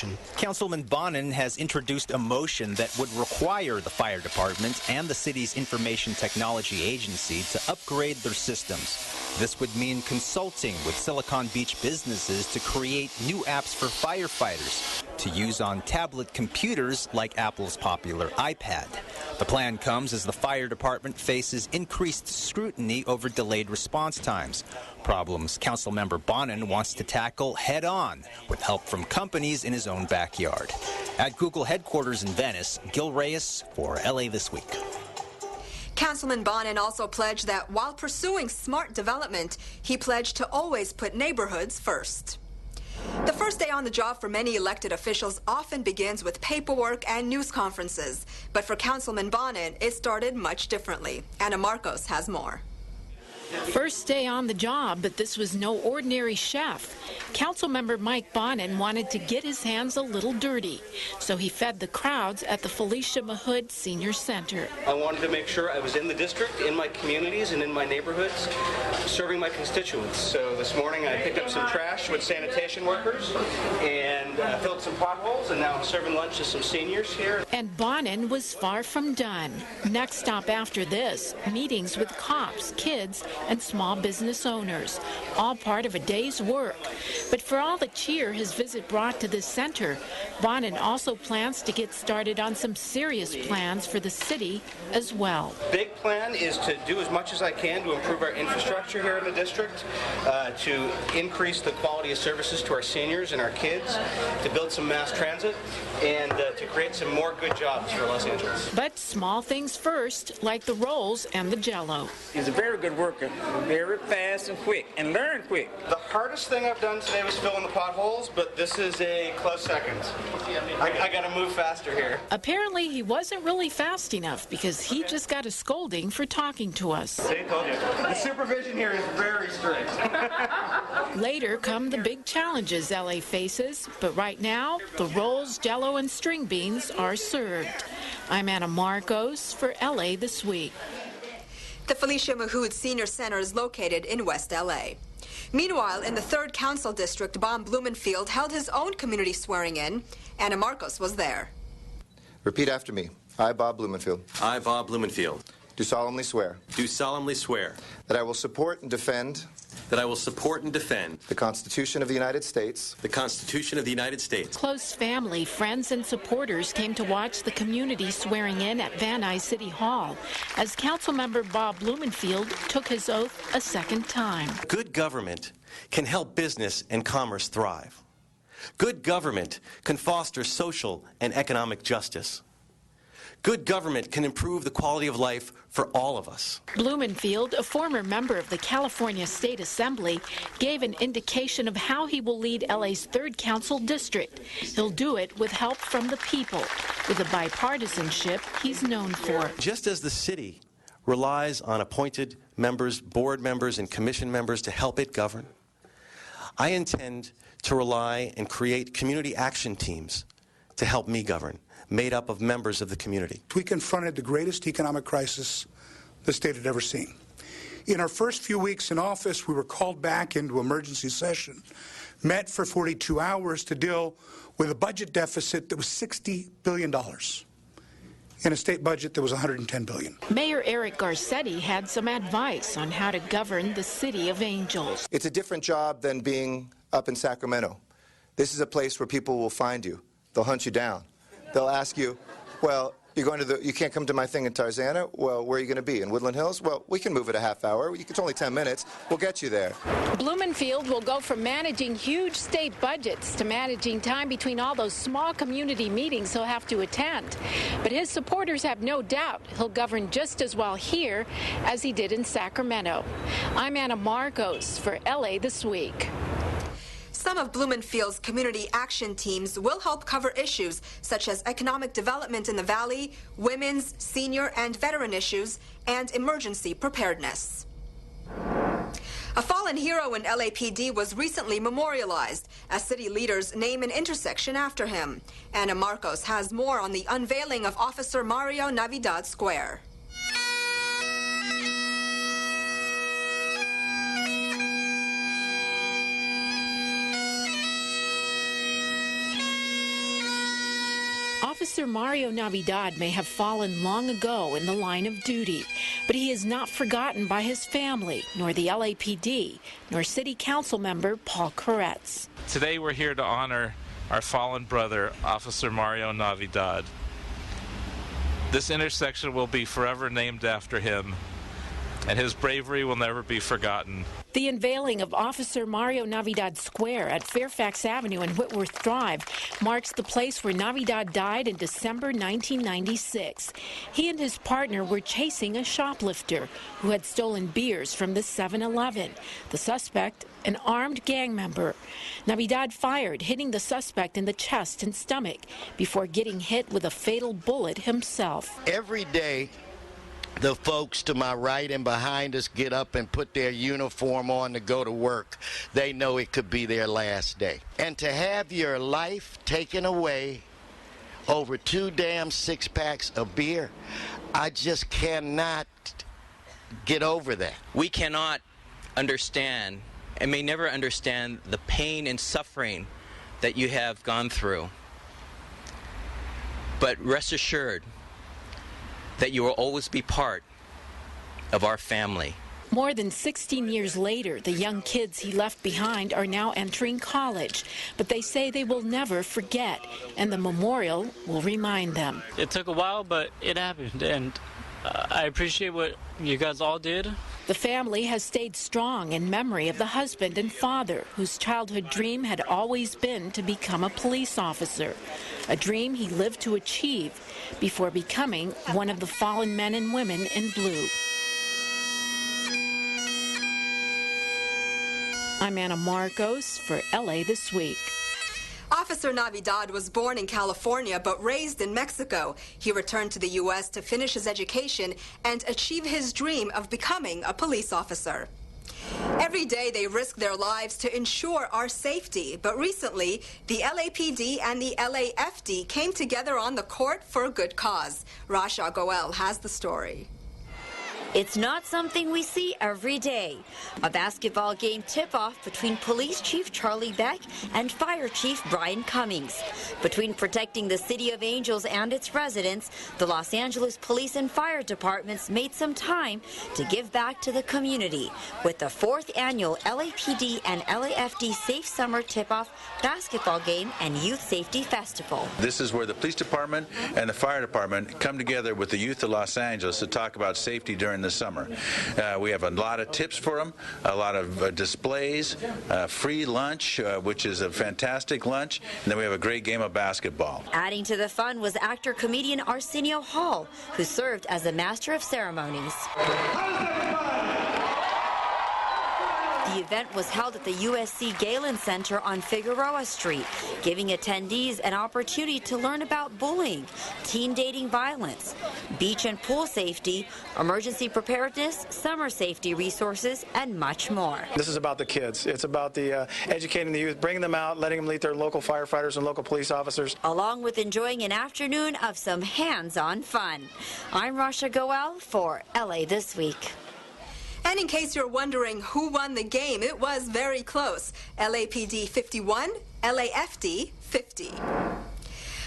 station. Councilman Bonin has introduced a motion that would require the fire department and the city's information technology agency to upgrade their systems. This would mean consulting with Silicon Beach businesses to create new apps for firefighters to use on tablet computers like Apple's popular iPad. The plan comes as the fire department faces increased scrutiny over delayed response times, problems Councilmember Bonin wants to tackle head-on with help from companies in his own backyard. At Google headquarters in Venice, Gil Reyes for LA This Week. Councilman Bonin also pledged that while pursuing smart development, he pledged to always put neighborhoods first. The first day on the job for many elected officials often begins with paperwork and news conferences. But for Councilman Bonin, it started much differently. Anna Marcos has more. First day on the job, but this was no ordinary chef. Councilmember Mike Bonin wanted to get his hands a little dirty, so he fed the crowds at the Felicia Mahood Senior Center. I wanted to make sure I was in the district, in my communities, and in my neighborhoods, serving my constituents. So this morning I picked up some trash with sanitation workers and filled some potholes, and now I'm serving lunch to some seniors here. And Bonin was far from done. Next stop after this, meetings with cops, kids, and small business owners, all part of a day's work. But for all the cheer his visit brought to this center, Bonin also plans to get started on some serious plans for the city as well. Big plan is to do as much as I can to improve our infrastructure here in the district, to increase the quality of services to our seniors and our kids, to build some mass transit, and to create some more good jobs for Los Angeles. But small things first, like the rolls and the Jell-O. He's a very good worker, very fast and quick, and learn quick. The hardest thing I've done today was fill in the potholes, but this is a close second. I got to move faster here. Apparently, he wasn't really fast enough because he just got a scolding for talking to us. See, told you. The supervision here is very strict. Later come the big challenges LA faces, but right now, the rolls, Jell-O, and string beans are served. I'm Anna Marcos for LA This Week. The Felicia Mahood Senior Center is located in West LA. Meanwhile, in the 3rd Council District, Bob Blumenfield held his own community swearing-in. Anna Marcos was there. Repeat after me. I, Bob Blumenfield. I, Bob Blumenfield. Do solemnly swear. Do solemnly swear. That I will support and defend. That I will support and defend. The Constitution of the United States. The Constitution of the United States. Close family, friends, and supporters came to watch the community swearing in at Van Nuys City Hall as Councilmember Bob Blumenfield took his oath a second time. Good government can help business and commerce thrive. Good government can foster social and economic justice. Good government can improve the quality of life for all of us. Blumenfield, a former member of the California State Assembly, gave an indication of how he will lead LA's 3rd Council District. He'll do it with help from the people, with the bipartisanship he's known for. Just as the city relies on appointed members, board members, and commission members to help it govern, I intend to rely and create community action teams to help me govern, made up of members of the community. We confronted the greatest economic crisis the state had ever seen. In our first few weeks in office, we were called back into emergency session, met for 42 hours to deal with a budget deficit that was $60 billion in a state budget that was $110 billion. Mayor Eric Garcetti had some advice on how to govern the City of Angels. It's a different job than being up in Sacramento. This is a place where people will find you. They'll hunt you down. They'll ask you, well, you can't come to my thing in Tarzana? Well, where are you going to be? In Woodland Hills? Well, we can move it a half hour. It's only 10 minutes. We'll get you there. Blumenfield will go from managing huge state budgets to managing time between all those small community meetings he'll have to attend. But his supporters have no doubt he'll govern just as well here as he did in Sacramento. I'm Anna Marcos for LA This Week. Some of Blumenfield's community action teams will help cover issues such as economic development in the valley, women's, senior, and veteran issues, and emergency preparedness. A fallen hero in LAPD was recently memorialized as city leaders name an intersection after him. Anna Marcos has more on the unveiling of Officer Mario Navidad Square. Officer Mario Navidad may have fallen long ago in the line of duty, but he is not forgotten by his family, nor the LAPD, nor City Council member Paul Koretz. Today we're here to honor our fallen brother, Officer Mario Navidad. This intersection will be forever named after him, and his bravery will never be forgotten. The unveiling of Officer Mario Navidad Square at Fairfax Avenue and Whitworth Drive marks the place where Navidad died in December 1996. He and his partner were chasing a shoplifter who had stolen beers from the 7-Eleven. The suspect, an armed gang member. Navidad fired, hitting the suspect in the chest and stomach before getting hit with a fatal bullet himself. Every day, the folks to my right and behind us get up and put their uniform on to go to work. They know it could be their last day. And to have your life taken away over 2 damn 6-packs of beer, I just cannot get over that. We cannot understand and may never understand the pain and suffering that you have gone through. But rest assured that you will always be part of our family. More than 16 years later, the young kids he left behind are now entering college, but they say they will never forget, and the memorial will remind them. It took a while, but it happened, and I appreciate what you guys all did. The family has stayed strong in memory of the husband and father whose childhood dream had always been to become a police officer, a dream he lived to achieve before becoming one of the fallen men and women in blue. I'm Anna Marcos for LA This Week. Officer Navidad was born in California but raised in Mexico. He returned to the U.S. to finish his education and achieve his dream of becoming a police officer. Every day they risk their lives to ensure our safety, but recently the LAPD and the LAFD came together on the court for a good cause. Rasha Goel has the story. It's not something we see every day. A basketball game tip-off between Police Chief Charlie Beck and Fire Chief Brian Cummings. Between protecting the City of Angels and its residents, the Los Angeles Police and Fire Departments made some time to give back to the community with the 4th annual LAPD and LAFD Safe Summer Tip-Off Basketball Game and Youth Safety Festival. This is where the police department and the fire department come together with the youth of Los Angeles to talk about safety during the summer. We have a lot of tips for them, a lot of displays, free lunch, which is a fantastic lunch, and then we have a great game of basketball. Adding to the fun was actor-comedian Arsenio Hall, who served as the master of ceremonies. The event was held at the USC Galen Center on Figueroa Street, giving attendees an opportunity to learn about bullying, teen dating violence, beach and pool safety, emergency preparedness, summer safety resources, and much more. This is about the kids. It's about the educating the youth, bringing them out, letting them meet their local firefighters and local police officers. Along with enjoying an afternoon of some hands-on fun. I'm Rasha Goel for LA This Week. And in case you're wondering who won the game, it was very close. LAPD 51, LAFD 50.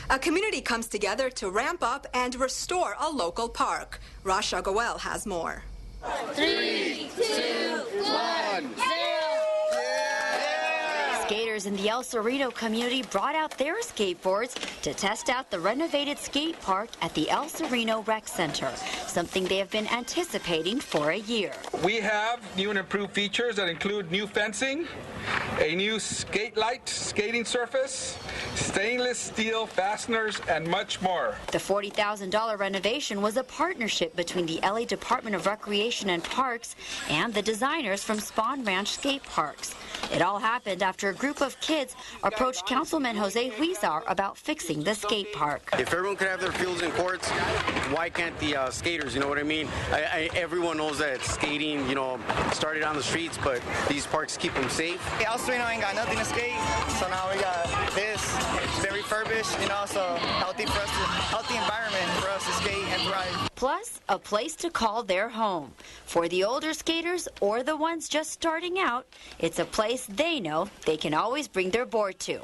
A community comes together to ramp up and restore a local park. Rasha Goel has more. 3, 2, 1, 0. Skaters in the El Sereno community brought out their skateboards to test out the renovated skate park at the El Sereno Rec Center, something they have been anticipating for a year. We have new and improved features that include new fencing, a new skate light skating surface, stainless steel fasteners, and much more. The $40,000 renovation was a partnership between the LA Department of Recreation and Parks and the designers from Spawn Ranch Skate Parks. It all happened after a group of kids approached Councilman Jose Huizar about fixing the skate park. If everyone could have their fields and courts, why can't the skaters, you know what I mean? Everyone knows that skating, started on the streets, but these parks keep them safe. El Sereno ain't got nothing to skate, so now we got this. It's been refurbished, so healthy environment for us to skate and thrive. Plus, a place to call their home. For the older skaters or the ones just starting out, it's a place they know they can always bring their board to.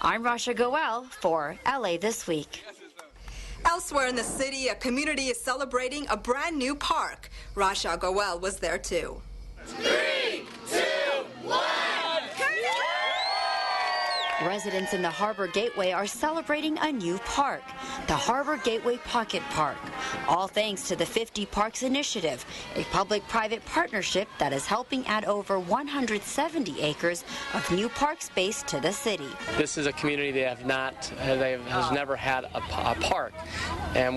I'm Rasha Goel for LA This Week. Elsewhere in the city, a community is celebrating a brand new park. Rasha Goel was there too. 3, 2, 1. Residents in the Harbor Gateway are celebrating a new park, the Harbor Gateway Pocket Park, all thanks to the 50 Parks Initiative, a public-private partnership that is helping add over 170 acres of new park space to the city. This is a community that has never had a park, and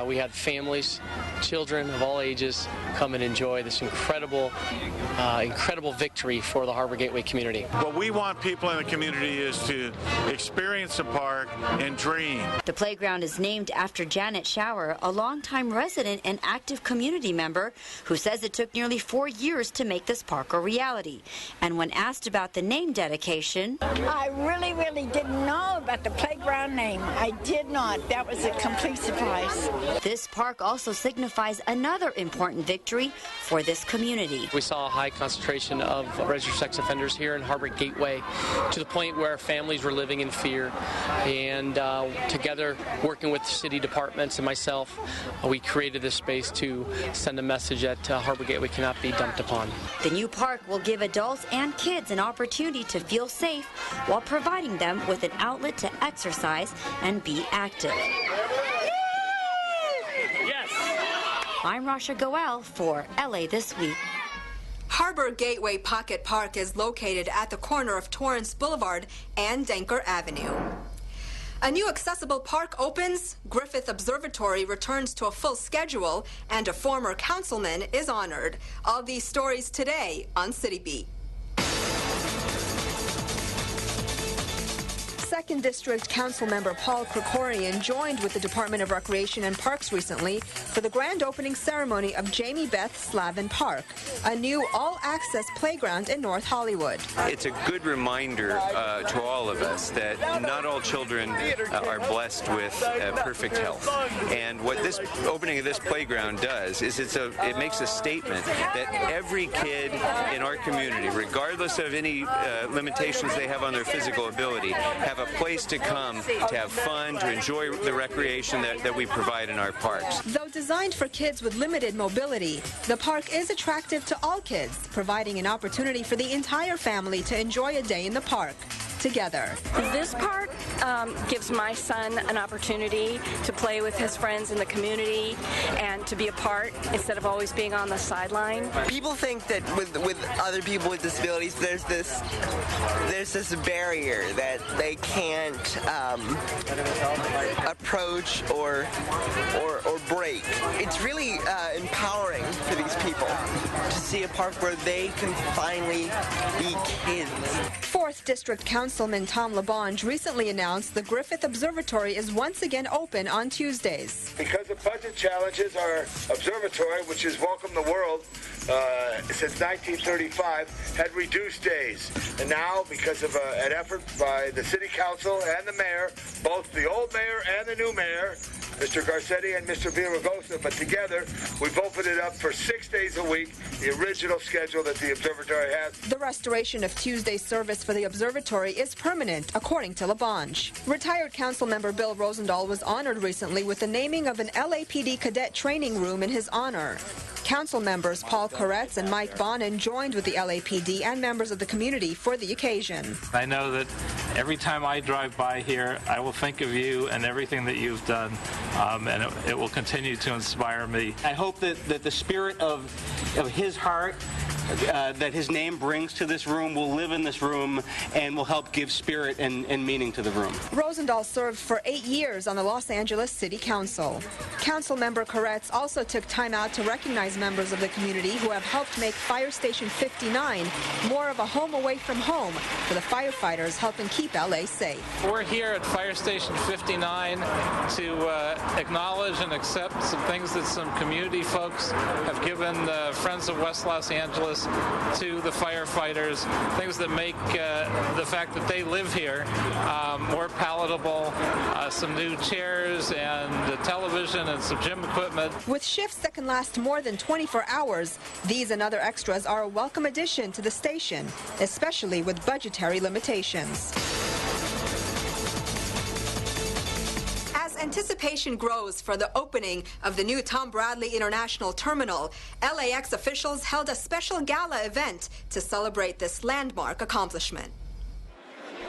we had families, children of all ages come and enjoy this incredible victory for the Harbor Gateway community. What we want people in the community is to experience the park and dream. The playground is named after Janet Shower, a longtime resident and active community member who says it took nearly 4 years to make this park a reality. And when asked about the name dedication, I really didn't know about the playground name. I did not. That was a complete surprise. This park also signifies another important victory for this community. We saw a high concentration of registered sex offenders here in Harbor Gateway, to the point where families were living in fear, and together, working with city departments and myself, we created this space to send a message that Harbor Gateway cannot be dumped upon. The new park will give adults and kids an opportunity to feel safe while providing them with an outlet to exercise and be active. Yes. I'm Rasha Goel for LA This Week. Harbor Gateway Pocket Park is located at the corner of Torrance Boulevard and Denker Avenue. A new accessible park opens, Griffith Observatory returns to a full schedule, and a former councilman is honored. All these stories today on City Beat. 2nd District Council member Paul Krikorian joined with the Department of Recreation and Parks recently for the grand opening ceremony of Jamie Beth Slavin Park, a new all-access playground in North Hollywood. It's a good reminder to all of us that not all children are blessed with perfect health. And what this opening of this playground does is it makes a statement that every kid in our community, regardless of any limitations they have on their physical ability, have a place to come to have fun, to enjoy the recreation that we provide in our parks. Though designed for kids with limited mobility, the park is attractive to all kids, providing an opportunity for the entire family to enjoy a day in the park together. This park gives my son an opportunity to play with his friends in the community and to be a part instead of always being on the sideline. People think that with other people with disabilities, there's this barrier that they can't approach or break. It's really empowering for these people to see a park where they can finally be kids. 4th District Councilman Tom LaBonge recently announced the Griffith Observatory is once again open on Tuesdays. Because of budget challenges, our observatory, which has welcomed the world since 1935, had reduced days. And now, because of an effort by the City Council and the Mayor, both the old Mayor and the new Mayor, Mr. Garcetti and Mr. Villaraigosa, but together we've opened it up for 6 days a week, the original schedule that the observatory has. The restoration of Tuesday service for the observatory is permanent, according to LaBonge. Retired council member Bill Rosendahl was honored recently with the naming of an LAPD cadet training room in his honor. Council members Paul Koretz and Mike Bonin joined with the LAPD and members of the community for the occasion. I know that every time I drive by here, I will think of you and everything that you've done, and it will continue to inspire me. I hope that the spirit of his heart that his name brings to this room will live in this room and will help give spirit and meaning to the room. Rosendahl served for 8 years on the Los Angeles City Council. Council member Koretz also took time out to recognize members of the community who have helped make Fire Station 59 more of a home away from home for the firefighters helping keep LA safe. We're here at Fire Station 59 to acknowledge and accept some things that some community folks have given Friends of West Los Angeles to the firefighters, things that make the fact that they live here more palatable, some new chairs and television and some gym equipment. With shifts that can last more than 24 hours, these and other extras are a welcome addition to the station, especially with budgetary limitations. As anticipation grows for the opening of the new Tom Bradley International Terminal, LAX officials held a special gala event to celebrate this landmark accomplishment.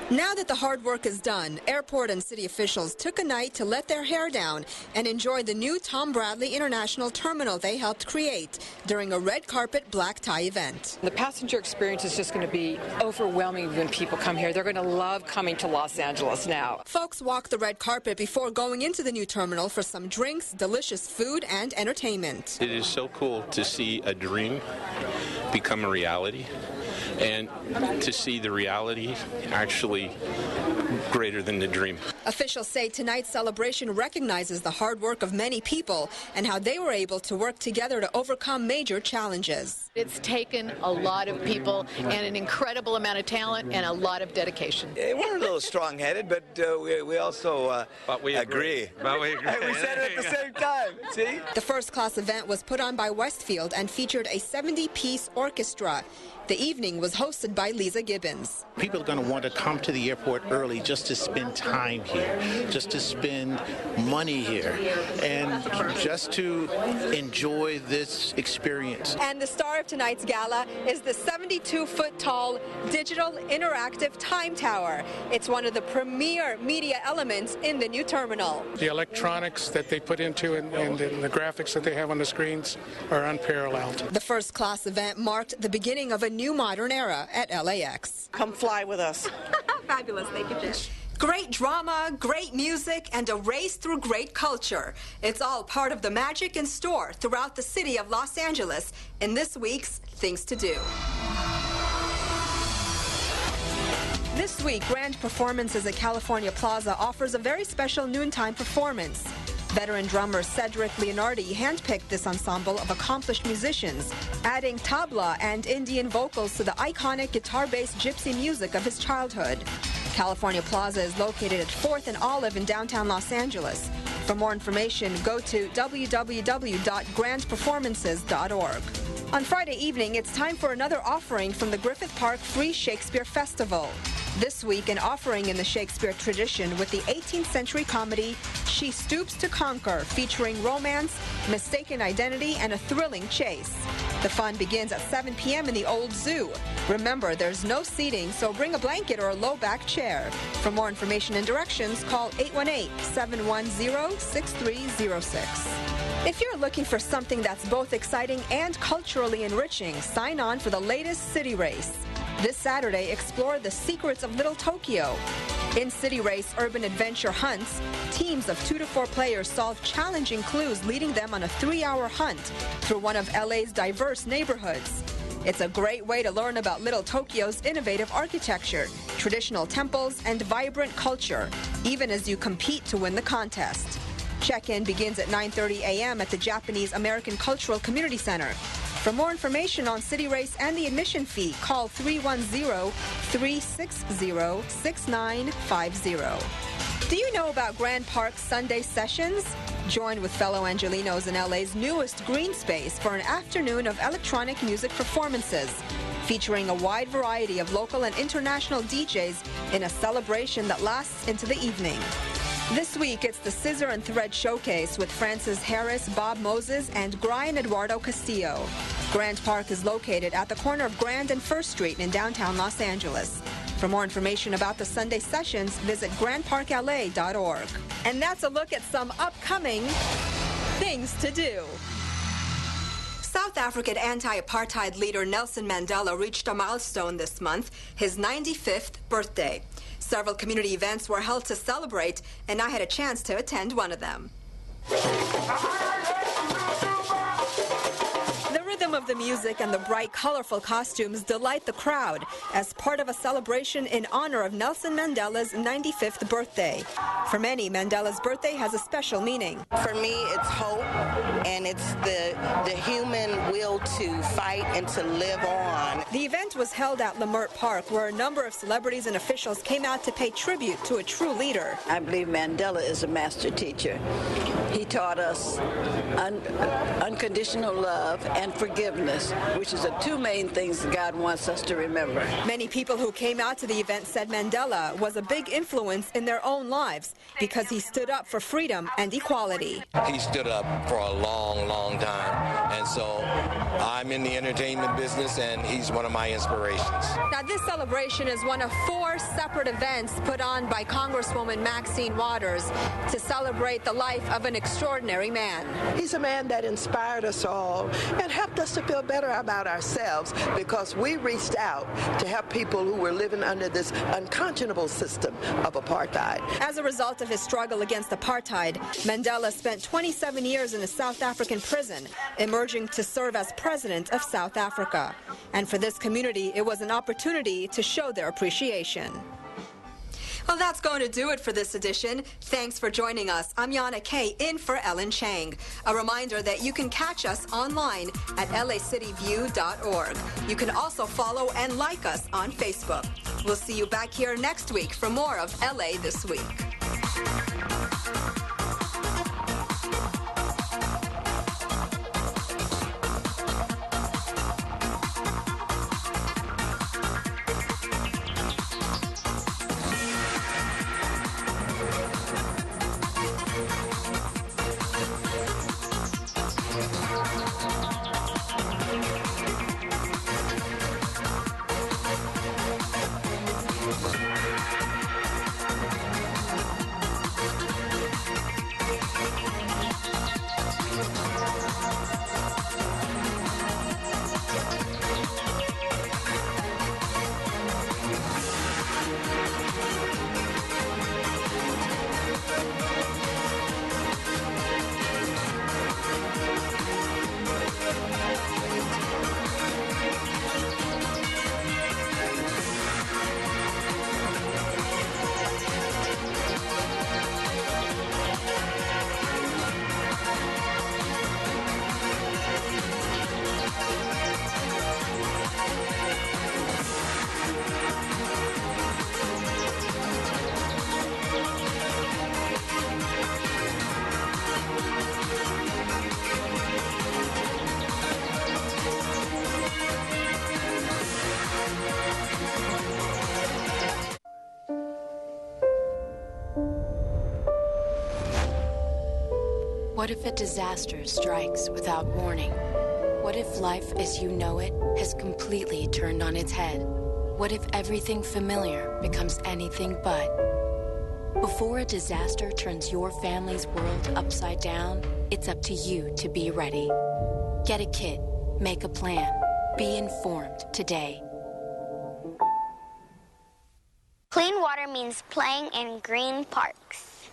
Now that the hard work is done, airport and city officials took a night to let their hair down and enjoy the new Tom Bradley International Terminal they helped create during a red carpet black tie event. The passenger experience is just going to be overwhelming when people come here. They're going to love coming to Los Angeles now. Folks walked the red carpet before going into the new terminal for some drinks, delicious food, and entertainment. It is so cool to see a dream become a reality, and to see the reality actually greater than the dream. Officials say tonight's celebration recognizes the hard work of many people and how they were able to work together to overcome major challenges. It's taken a lot of people and an incredible amount of talent and a lot of dedication. We're a little strong-headed, but we also agree. But we agree. We said it at the same time, see? The first-class event was put on by Westfield and featured a 70-piece orchestra. The evening was hosted by Lisa Gibbons. People are going to want to come to the airport early just to spend time here, just to spend money here, and just to enjoy this experience. And the star of tonight's gala is the 72-foot-tall digital interactive time tower. It's one of the premier media elements in the new terminal. The electronics that they put into it and the graphics that they have on the screens are unparalleled. The first-class event marked the beginning of a new modern era at LAX. Come fly with us. Fabulous. Thank you, Jen. Great drama, great music, and a race through great culture. It's all part of the magic in store throughout the city of Los Angeles in this week's Things to Do. This week, Grand Performances at California Plaza offers a very special noontime performance. Veteran drummer Cedric Leonardi handpicked this ensemble of accomplished musicians, adding tabla and Indian vocals to the iconic guitar-based gypsy music of his childhood. California Plaza is located at 4th and Olive in downtown Los Angeles. For more information, go to www.grandperformances.org. On Friday evening, it's time for another offering from the Griffith Park Free Shakespeare Festival. This week, an offering in the Shakespeare tradition with the 18th century comedy She Stoops to Conquer, featuring romance, mistaken identity, and a thrilling chase. The fun begins at 7 p.m. in the Old Zoo. Remember, there's no seating, so bring a blanket or a low-back chair. For more information and directions, call 818-710-6306. If you're looking for something that's both exciting and culturally enriching, sign on for the latest City Race. This Saturday, explore the secrets of Little Tokyo. In City Race Urban Adventure Hunts, teams of 2 to 4 players solve challenging clues, leading them on a 3-hour hunt through one of LA's diverse neighborhoods. It's a great way to learn about Little Tokyo's innovative architecture, traditional temples, and vibrant culture, even as you compete to win the contest. Check-in begins at 9:30 a.m. at the Japanese American Cultural Community Center. For more information on City Race and the admission fee, call 310-360-6950. Do you know about Grand Park Sunday Sessions? Join with fellow Angelinos in LA's newest green space for an afternoon of electronic music performances, featuring a wide variety of local and international DJs in a celebration that lasts into the evening. This week, it's the Scissor and Thread Showcase with Francis Harris, Bob Moses, and Brian Eduardo Castillo. Grand Park is located at the corner of Grand and First Street in downtown Los Angeles. For more information about the Sunday sessions, visit grandparkla.org. And that's a look at some upcoming things to do. South African anti-apartheid leader Nelson Mandela reached a milestone this month, his 95th birthday. Several community events were held to celebrate, and I had a chance to attend one of them. The rhythm of the music and the bright, colorful costumes delight the crowd as part of a celebration in honor of Nelson Mandela's 95th birthday. For many, Mandela's birthday has a special meaning. For me, it's hope, and it's the human will to fight and to live on. The event was held at Leimert Park, where a number of celebrities and officials came out to pay tribute to a true leader. I believe Mandela is a master teacher. He taught us unconditional love and forgiveness. forgiveness, which is the two main things that God wants us to remember. Many people who came out to the event said Mandela was a big influence in their own lives because he stood up for freedom and equality. He stood up for a long, long time. And so I'm in the entertainment business, and he's one of my inspirations. Now, this celebration is one of 4 separate events put on by Congresswoman Maxine Waters to celebrate the life of an extraordinary man. He's a man that inspired us all and helped us to feel better about ourselves because we reached out to help people who were living under this unconscionable system of apartheid. As a result of his struggle against apartheid, Mandela spent 27 years in a South African prison, emerging to serve as president of South Africa. And for this community, it was an opportunity to show their appreciation. Well, that's going to do it for this edition. Thanks for joining us. I'm Yana Kay, in for Ellen Chang. A reminder that you can catch us online at lacityview.org. You can also follow and like us on Facebook. We'll see you back here next week for more of LA This Week. What if a disaster strikes without warning? What if life as you know it has completely turned on its head? What if everything familiar becomes anything but? Before a disaster turns your family's world upside down, it's up to you to be ready. Get a kit, make a plan, be informed today. Clean water means playing in green parks.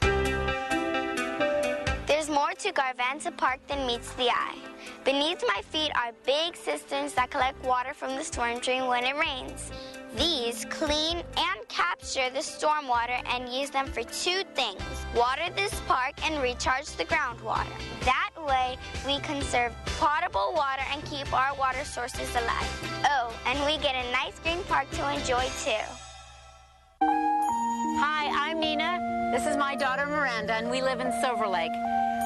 There's more to Garvanza Park than meets the eye. Beneath my feet are big cisterns that collect water from the storm drain when it rains. These clean and capture the stormwater and use them for 2 things: water this park and recharge the groundwater. That way, we conserve potable water and keep our water sources alive. Oh, and we get a nice green park to enjoy too. Hi, I'm Nina. This is my daughter Miranda, and we live in Silver Lake.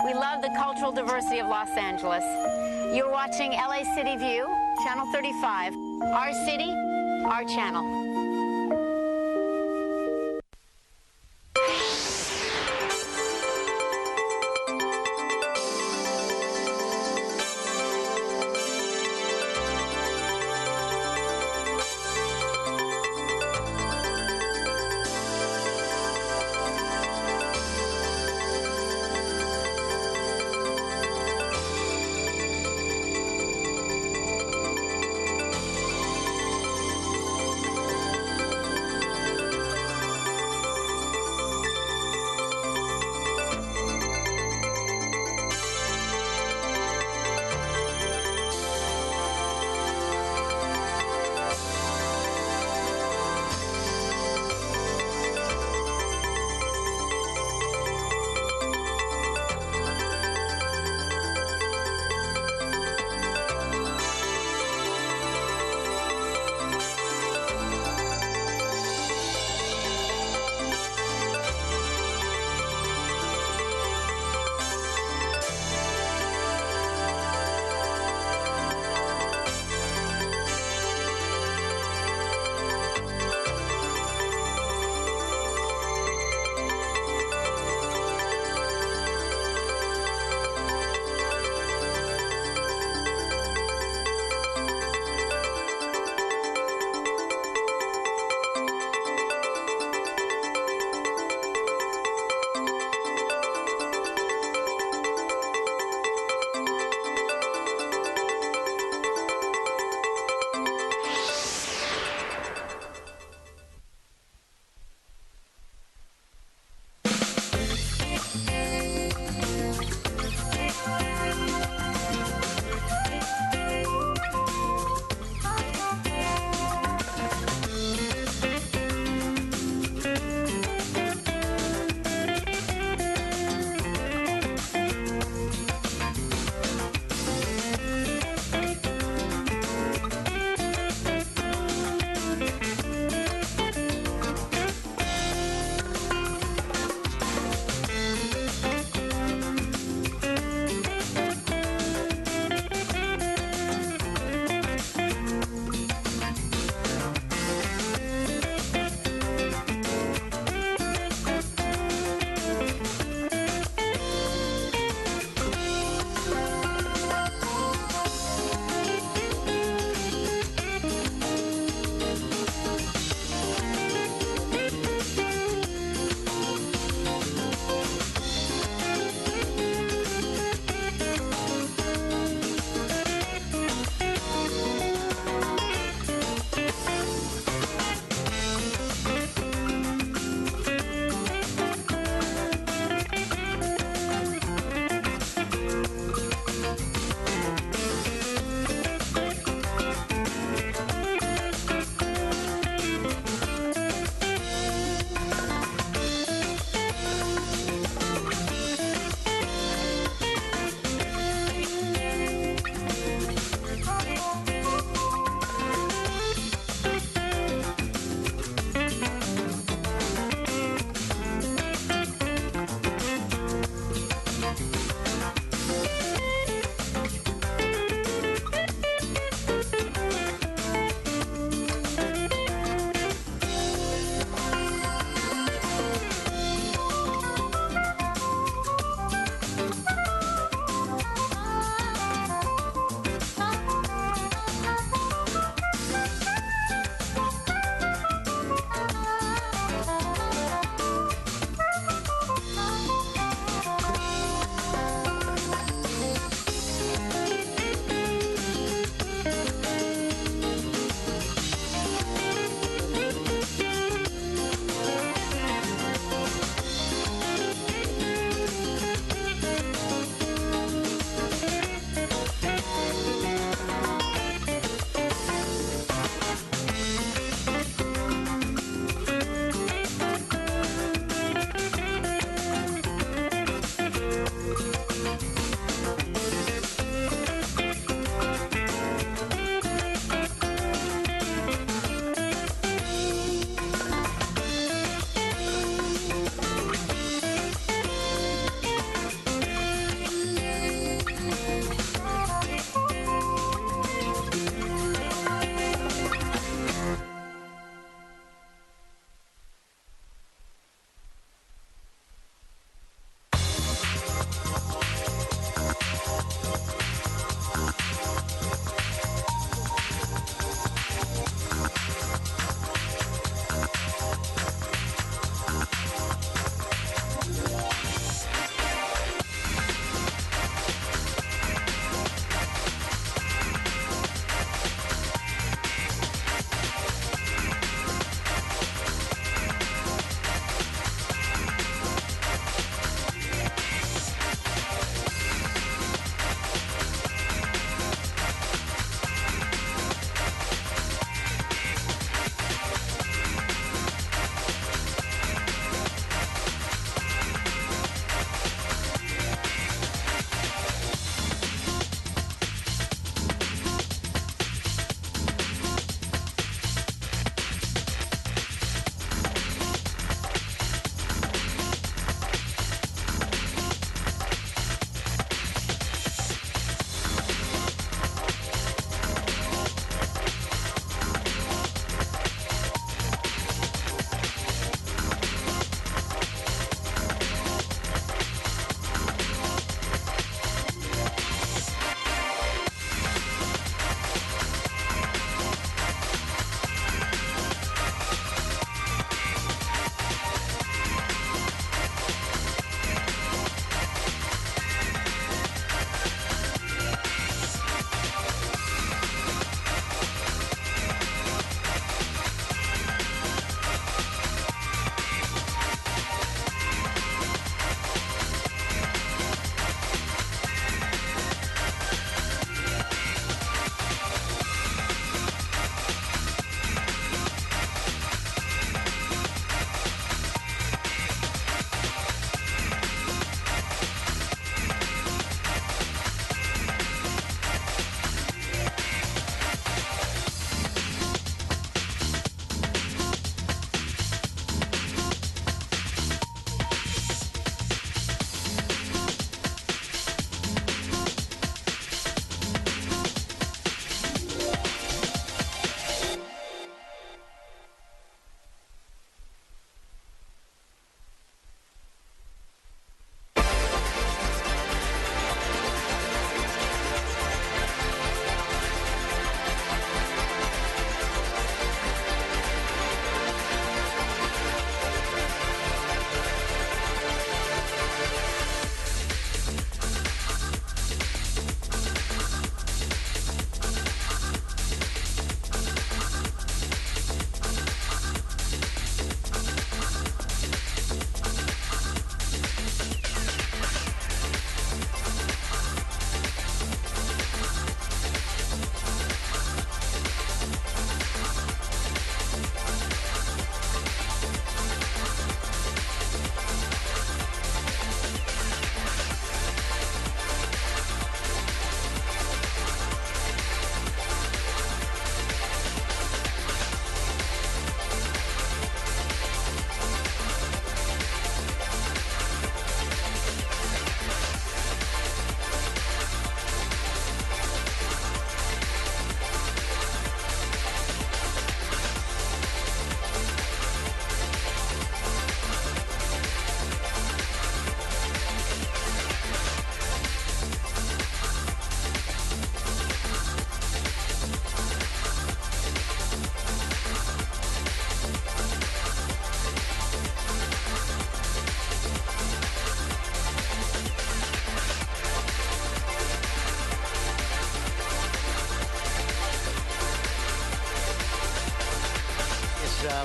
We love the cultural diversity of Los Angeles. You're watching LA City View, Channel 35. Our city, our channel.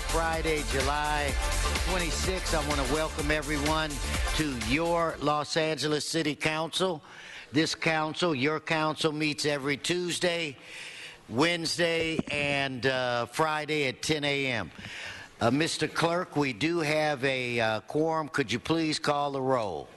Friday, July 26th. I want to welcome everyone to your Los Angeles City Council. This council, your council, meets every Tuesday, Wednesday, and Friday at 10 a.m. Mr. Clerk, we do have a quorum. Could you please call the roll?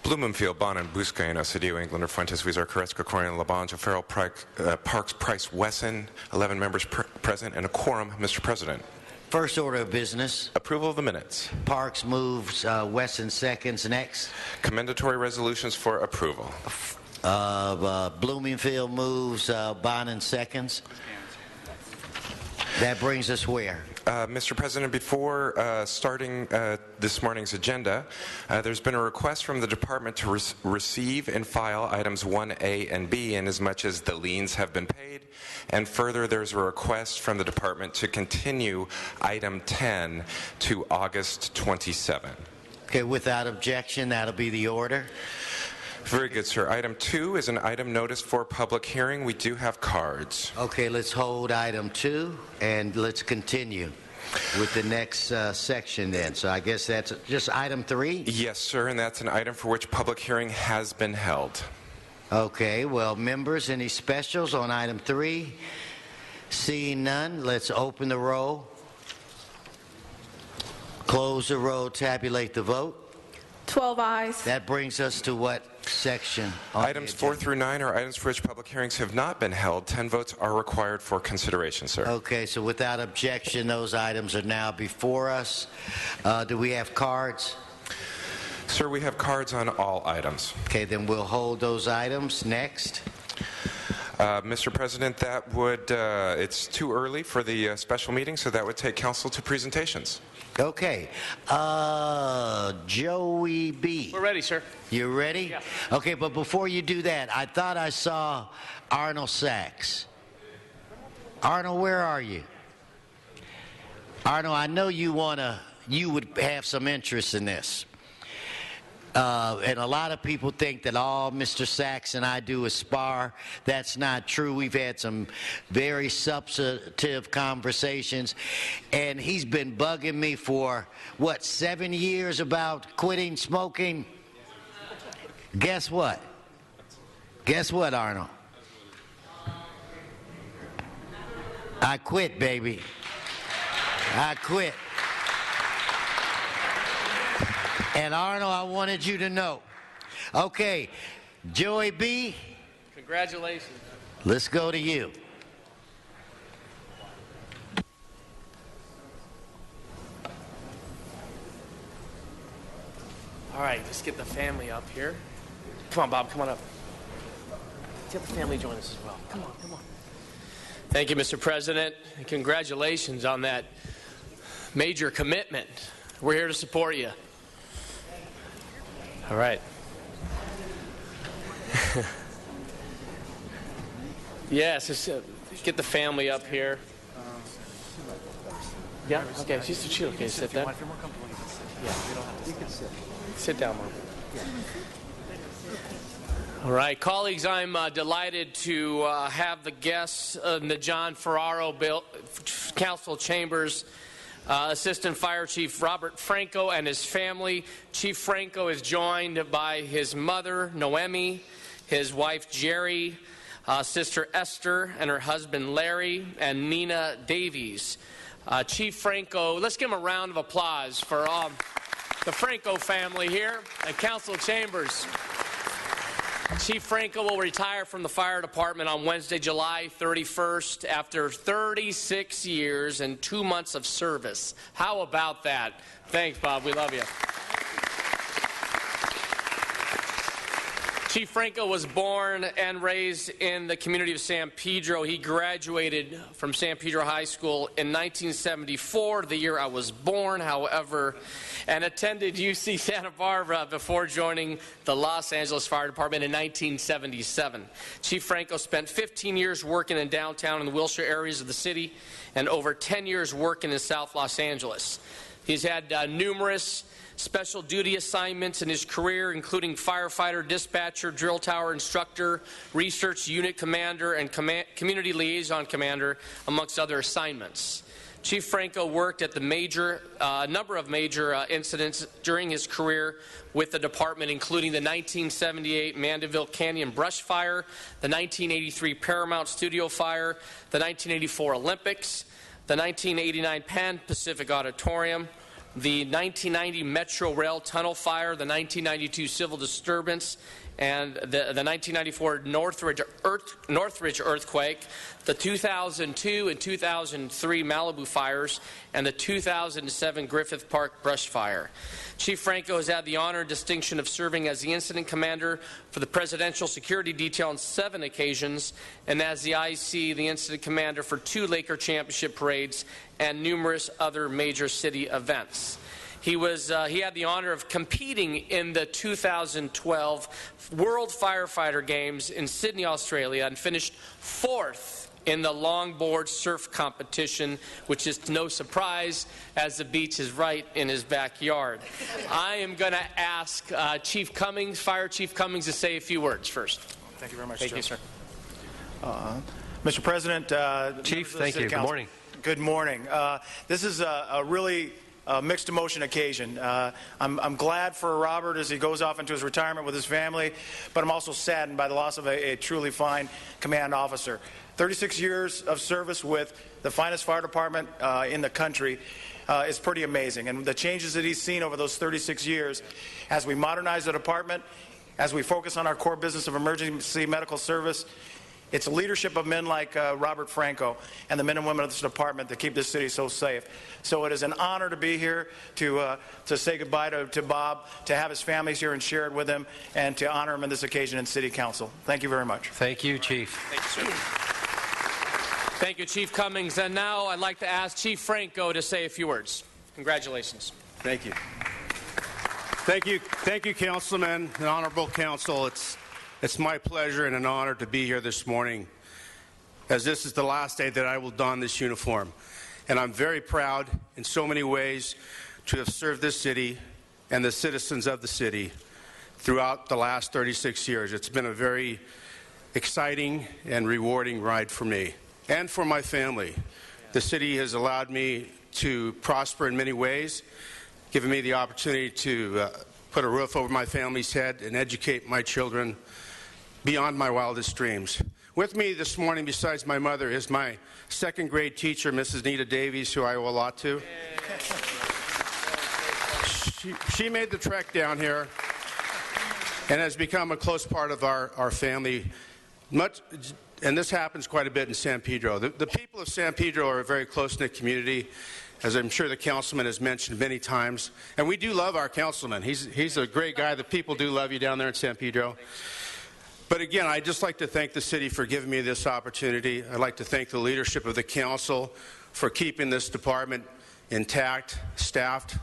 Blumenfield, Bonin, Buscaino, Cedillo, Englander, Fuentes, Huizar, Carrasco, Corrigan, Labange, Farrell, Parks, Price, Wesson, 11 members present, and a quorum, Mr. President. First order of business. Approval of the minutes. Parks moves, Wesson seconds. Next. Commendatory resolutions for approval. Blumenfield moves, Bonin seconds. That brings us where? Mr. President, before starting this morning's agenda, there's been a request from the department to receive and file items 1A and B inasmuch as the liens have been paid. And further, there's a request from the department to continue item 10 to August 27. Okay, without objection, that'll be the order. Very good, sir. Item 2 is an item noticed for public hearing. We do have cards. Okay, let's hold item 2 and let's continue with the next section then. So I guess that's just item 3? Yes, sir, and that's an item for which public hearing has been held. Okay, well, members, any specials on item 3? Seeing none, let's open the roll, close the roll, tabulate the vote. 12 ayes. That brings us to what section? Items 4 through 9 are items for which public hearings have not been held. 10 votes are required for consideration, sir. Okay, so without objection, those items are now before us. Do we have cards? Sir, we have cards on all items. Okay, then we'll hold those items. Next. Mr. President, that would, it's too early for the special meeting, so that would take council to presentations. Okay. Joey B. We're ready, sir. You ready? Yeah. Okay, but before you do that, I thought I saw Arnold Sachs. Arnold, where are you? Arnold, I know you would have some interest in this. And a lot of people think that all Mr. Sachs and I do is spar. That's not true. We've had some very substantive conversations. And he's been bugging me for, 7 years about quitting smoking? Guess what? Guess what, Arnold? I quit, baby. I quit. And Arnold, I wanted you to know. Okay, Joey B. Congratulations. Let's go to you. All right, let's get the family up here. Come on, Bob, come on up. Let's get the family join us as well. Come on, come on. Thank you, Mr. President, and congratulations on that major commitment. We're here to support you. All right. Yes, let's get the family up here. Yeah, okay, she's okay, sit down. Yeah, you can sit. Sit down, Mom. All right, colleagues, I'm delighted to have the guests of the John Ferraro Council Chambers. Assistant Fire Chief Robert Franco and his family. Chief Franco is joined by his mother, Noemi, his wife, Jerry, sister Esther, and her husband, Larry, and Nina Davies. Chief Franco, let's give him a round of applause for the Franco family here at Council Chambers. Chief Franco will retire from the fire department on Wednesday, July 31st after 36 years and 2 months of service. How about that? Thanks, Bob. We love you. Chief Franco was born and raised in the community of San Pedro. He graduated from San Pedro High School in 1974, the year I was born, however, and attended UC Santa Barbara before joining the Los Angeles Fire Department in 1977. Chief Franco spent 15 years working in downtown and the Wilshire areas of the city and over 10 years working in South Los Angeles. He's had numerous special duty assignments in his career, including firefighter, dispatcher, drill tower instructor, research unit commander, and community liaison commander, amongst other assignments. Chief Franco worked at the number of major incidents during his career with the department, including the 1978 Mandeville Canyon brush fire, the 1983 Paramount Studio fire, the 1984 Olympics, the 1989 Pan Pacific Auditorium, the 1990 Metro Rail Tunnel fire, the 1992 civil disturbance, and the 1994 Northridge earthquake, the 2002 and 2003 Malibu fires, and the 2007 Griffith Park brush fire. Chief Franco has had the honor and distinction of serving as the incident commander for the Presidential Security Detail on 7 occasions, and as the IC, the incident commander for 2 Laker Championship parades and numerous other major city events. He had the honor of competing in the 2012 World Firefighter Games in Sydney, Australia, and finished 4th in the longboard surf competition, which is no surprise as the beach is right in his backyard. I am going to ask Chief Cummings, Fire Chief Cummings, to say a few words first. Thank you very much, Thank Joe. you, sir. Mr. President, Chief, thank you. Good morning. Good morning. This is a really mixed emotion occasion. I'm glad for Robert as he goes off into his retirement with his family, but I'm also saddened by the loss of a truly fine command officer. 36 years of service with the finest fire department in the country is pretty amazing. And the changes that he's seen over those 36 years as we modernize the department, as we focus on our core business of emergency medical service, it's the leadership of men like Robert Franco and the men and women of this department that keep this city so safe. So it is an honor to be here to say goodbye to Bob, to have his families here and share it with him, and to honor him on this occasion in City Council. Thank you very much. Thank you, Chief. Thank you, sir. Thank you, Chief Cummings. And now I'd like to ask Chief Franco to say a few words. Congratulations. Thank you. Thank you, Councilman and Honorable Council. It's my pleasure and an honor to be here this morning, as this is the last day that I will don this uniform. And I'm very proud in so many ways to have served this city and the citizens of the city throughout the last 36 years. It's been a very exciting and rewarding ride for me and for my family. The city has allowed me to prosper in many ways, given me the opportunity to put a roof over my family's head and educate my children beyond my wildest dreams. With me this morning, besides my mother, is my second grade teacher, Mrs. Nita Davies, who I owe a lot to. She made the trek down here and has become a close part of our family. And this happens quite a bit in San Pedro. The people of San Pedro are a very close-knit community, as I'm sure the councilman has mentioned many times. And we do love our councilman. He's a great guy. The people do love you down there in San Pedro. But again, I'd just like to thank the city for giving me this opportunity. I'd like to thank the leadership of the council for keeping this department intact, staffed,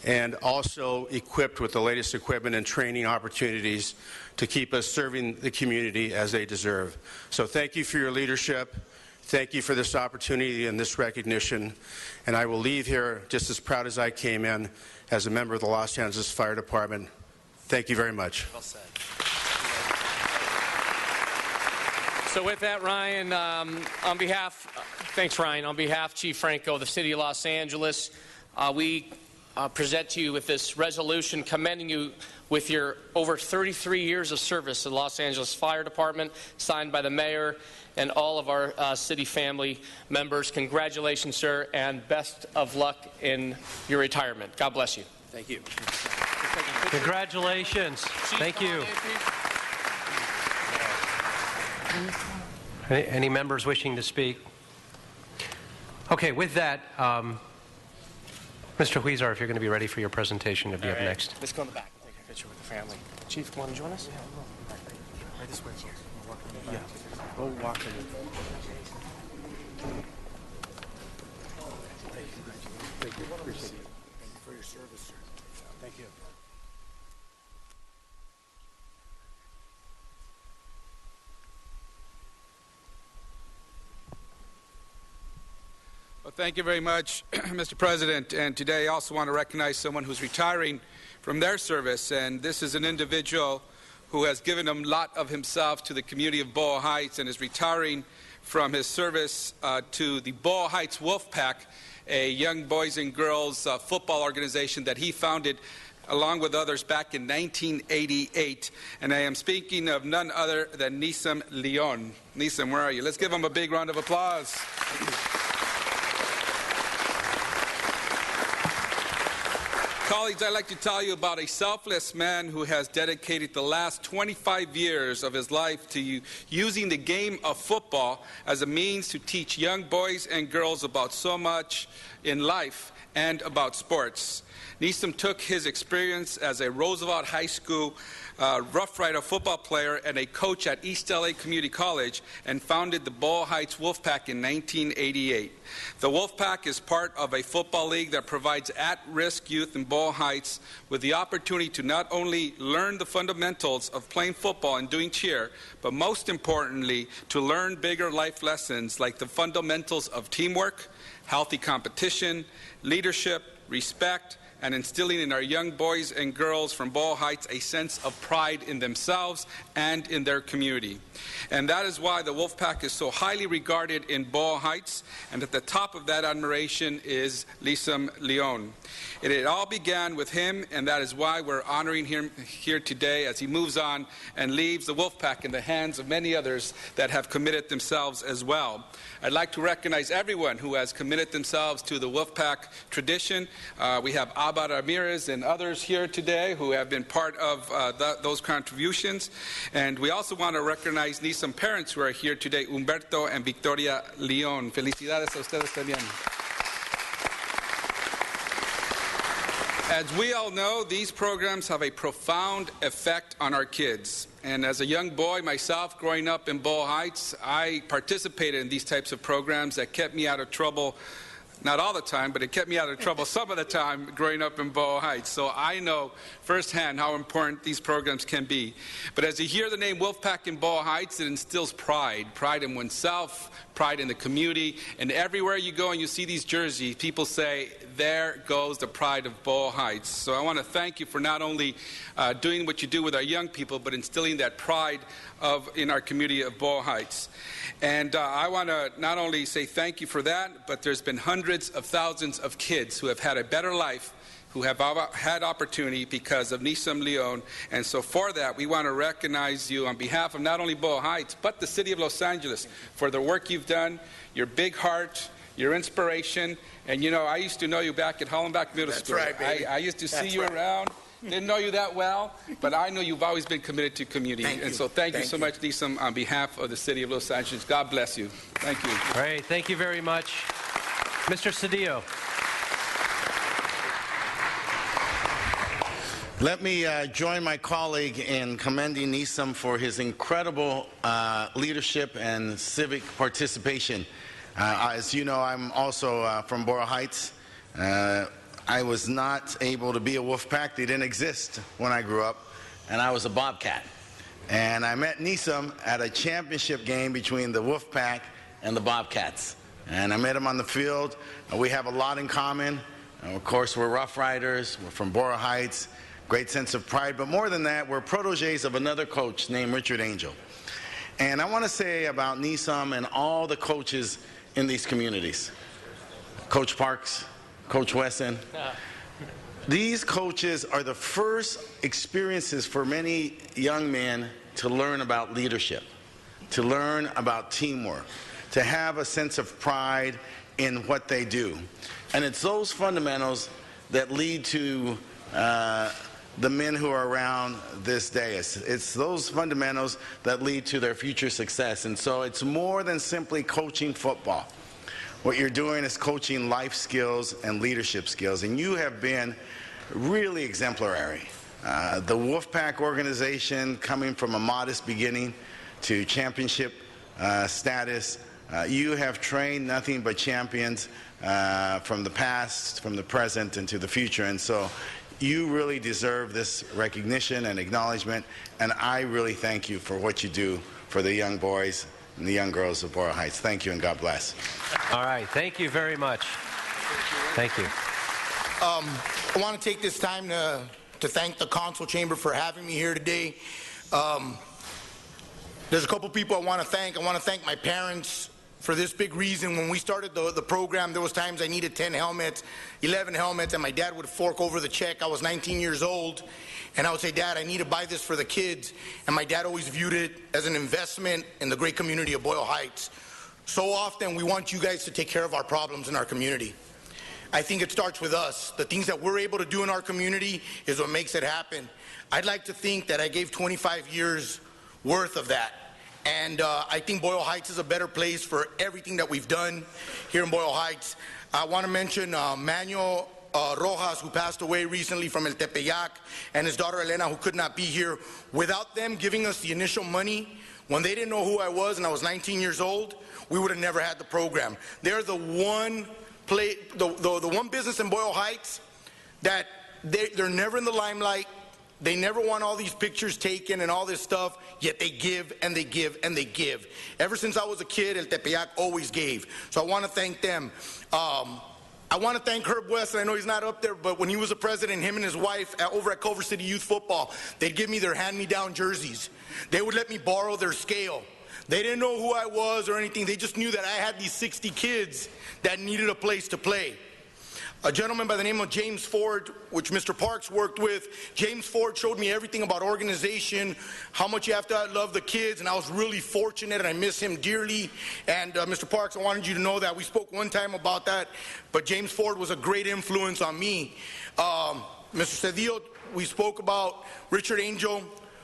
and also equipped with the latest equipment and training opportunities to keep us serving the community as they deserve. So thank you for your leadership. Thank you for this opportunity and this recognition. And I will leave here just as proud as I came in as a member of the Los Angeles Fire Department. Thank you very much. Well said. So with that, Ryan, thanks, Ryan. On behalf of Chief Franco of the City of Los Angeles, we present to you with this resolution commending you with your over 33 years of service in the Los Angeles Fire Department, signed by the mayor and all of our city family members. Congratulations, sir, and best of luck in your retirement. God bless you. Thank you. Congratulations. Thank you. Any members wishing to speak? Okay, with that, Mr. Huizar, if you're going to be ready for your presentation, to be up next. Let's go in the back. Take a picture with the family. Chief, want to join us? Right this way. Yeah. We'll walk in. Thank you. Appreciate it. Thank you for your service, sir. Thank you. Well, thank you very much, Mr. President. And today I also want to recognize someone who's retiring from their service. And this is an individual who has given a lot of himself to the community of Boyle Heights and is retiring from his service to the Boyle Heights Wolfpack, a young boys and girls football organization that he founded along with others back in 1988. And I am speaking of none other than Nisam Leon. Nisam, where are you? Let's give him a big round of applause. Colleagues, I'd like to tell you about a selfless man who has dedicated the last 25 years of his life to using the game of football as a means to teach young boys and girls about so much in life and about sports. Nisam took his experience as a Roosevelt High School Rough Rider football player and a coach at East LA Community College and founded the Boyle Heights Wolfpack in 1988. The Wolfpack is part of a football league that provides at-risk youth in Boyle Heights with the opportunity to not only learn the fundamentals of playing football and doing cheer, but most importantly, to learn bigger life lessons like the fundamentals of teamwork, healthy competition, leadership, respect, and instilling in our young boys and girls from Boyle Heights a sense of pride in themselves and in their community. And that is why the Wolfpack is so highly regarded in Boyle Heights, and at the top of that admiration is Nisam Leon. It all began with him, and that is why we're honoring him here today as he moves on and leaves the Wolfpack in the hands of many others that have committed themselves as well. I'd like to recognize everyone who has committed themselves to the Wolfpack tradition. We have Abba Ramirez and others here today who have been part of those contributions. And we also want to recognize Nisam parents who are here today, Humberto and Victoria Leon. Felicidades a ustedes también. As we all know, these programs have a profound effect on our kids. And as a young boy myself, growing up in Boyle Heights, I participated in these types of programs that kept me out of trouble. Not all the time, but it kept me out of trouble some of the time growing up in Boyle Heights. So I know firsthand how important these programs can be. But as you hear the name Wolfpack in Boyle Heights, it instills pride. Pride in oneself, pride in the community. And everywhere you go and you see these jerseys, people say, there goes the pride of Boyle Heights. So I want to thank you for not only doing what you do with our young people, but instilling that pride in our community of Boyle Heights. And I want to not only say thank you for that, but there's been hundreds of thousands of kids who have had a better life, who have had opportunity because of Nisam Leon. And so for that, we want to recognize you on behalf of not only Boyle Heights, but the city of Los Angeles for the work you've done, your big heart, your inspiration. And you know, I used to know you back at Hollenbach Middle School. That's right, baby. I used to see you around. Didn't know you that well, but I know you've always been committed to community. And so thank you so much, Nisam, on behalf of the city of Los Angeles. God bless you. Thank you. Great. Thank you very much. Mr. Cedillo. Let me join my colleague in commending Nisam for his incredible leadership and civic participation. As you know, I'm also from Boyle Heights. I was not able to be a Wolfpack. They didn't exist when I grew up, and I was a Bobcat. And I met Nisam at a championship game between the Wolfpack and the Bobcats. And I met him on the field. We have a lot in common. Of course, we're Rough Riders. We're from Boyle Heights. Great sense of pride. But more than that, we're protégés of another coach named Richard Angel. And I want to say about Nisam and all the coaches in these communities. Coach Parks, Coach Wesson. These coaches are the first experiences for many young men to learn about leadership, to learn about teamwork, to have a sense of pride in what they do. And it's those fundamentals that lead to the men who are around this day. It's those fundamentals that lead to their future success. And so it's more than simply coaching football. What you're doing is coaching life skills and leadership skills, and you have been really exemplary. The Wolfpack organization, coming from a modest beginning to championship status, you have trained nothing but champions from the past, from the present, and to the future. And so you really deserve this recognition and acknowledgement, and I really thank you for what you do for the young boys and the young girls of Boyle Heights. Thank you, and God bless. All right. Thank you very much. Thank you. I want to take this time to thank the Council Chamber for having me here today. There's a couple people I want to thank. I want to thank my parents, for this big reason. When we started the program, there was times I needed 10 helmets, 11 helmets, and my dad would fork over the check. I was 19 years old, and I would say, Dad, I need to buy this for the kids. And my dad always viewed it as an investment in the great community of Boyle Heights. So often, we want you guys to take care of our problems in our community. I think it starts with us. The things that we're able to do in our community is what makes it happen. I'd like to think that I gave 25 years worth of that. And I think Boyle Heights is a better place for everything that we've done here in Boyle Heights. I want to mention Manuel Rojas, who passed away recently from El Tepeyac, and his daughter Elena, who could not be here. Without them giving us the initial money, when they didn't know who I was and I was 19 years old, we would have never had the program. They're the one business in Boyle Heights that they're never in the limelight. They never want all these pictures taken and all this stuff, yet they give and they give and they give. Ever since I was a kid, El Tepeyac always gave. So I want to thank them. I want to thank Herb West, and I know he's not up there, but when he was a president, him and his wife over at Culver City Youth Football, they'd give me their hand-me-down jerseys. They would let me borrow their scale. They didn't know who I was or anything. They just knew that I had these 60 kids that needed a place to play. A gentleman by the name of James Ford, which Mr. Parks worked with, James Ford showed me everything about organization, how much you have to love the kids, and I was really fortunate, and I miss him dearly. And Mr. Parks, I wanted you to know that. We spoke one time about that, but James Ford was a great influence on me. Mr. Cedillo, we spoke about Richard Angel,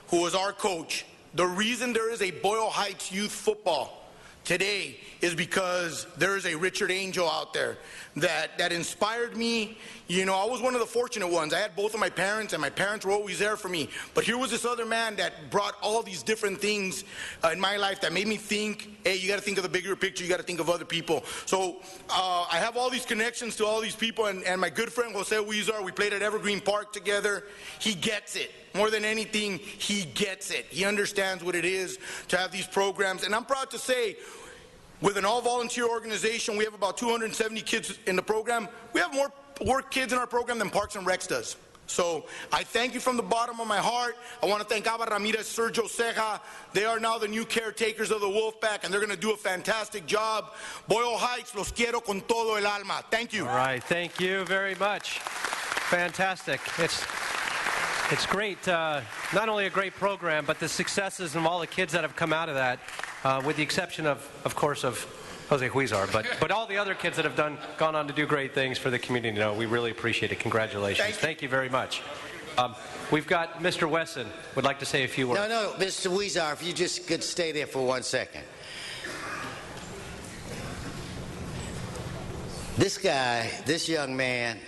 who was our coach. The reason there is a Boyle Heights youth football today is because there is a Richard Angel out there that inspired me. You know, I was one of the fortunate ones. I had both of my parents, and my parents were always there for me. But here was this other man that brought all these different things in my life that made me think, hey, you got to think of the bigger picture. You got to think of other people. So I have all these connections to all these people, and my good friend Jose Huizar, we played at Evergreen Park together. He gets it. More than anything, he gets it. He understands what it is to have these programs. And I'm proud to say, with an all-volunteer organization, we have about 270 kids in the program. We have more work kids in our program than Parks and Recs does. So I thank you from the bottom of my heart. I want to thank Abba Ramirez, Sergio Ceja. They are now the new caretakers of the Wolfpack, and they're going to do a fantastic job. Boyle Heights, los quiero con todo el alma. Thank you. All right, thank you very much. Fantastic. It's great, not only a great program, but the successes and all the kids that have come out of that, with the exception of course, of Jose Huizar, but all the other kids that have gone on to do great things for the community. No, we really appreciate it. Congratulations. Thank you very much. We've got Mr. Wesson would like to say a few words. No, Mr. Huizar, if you just could stay there for 1 second. This guy, this young man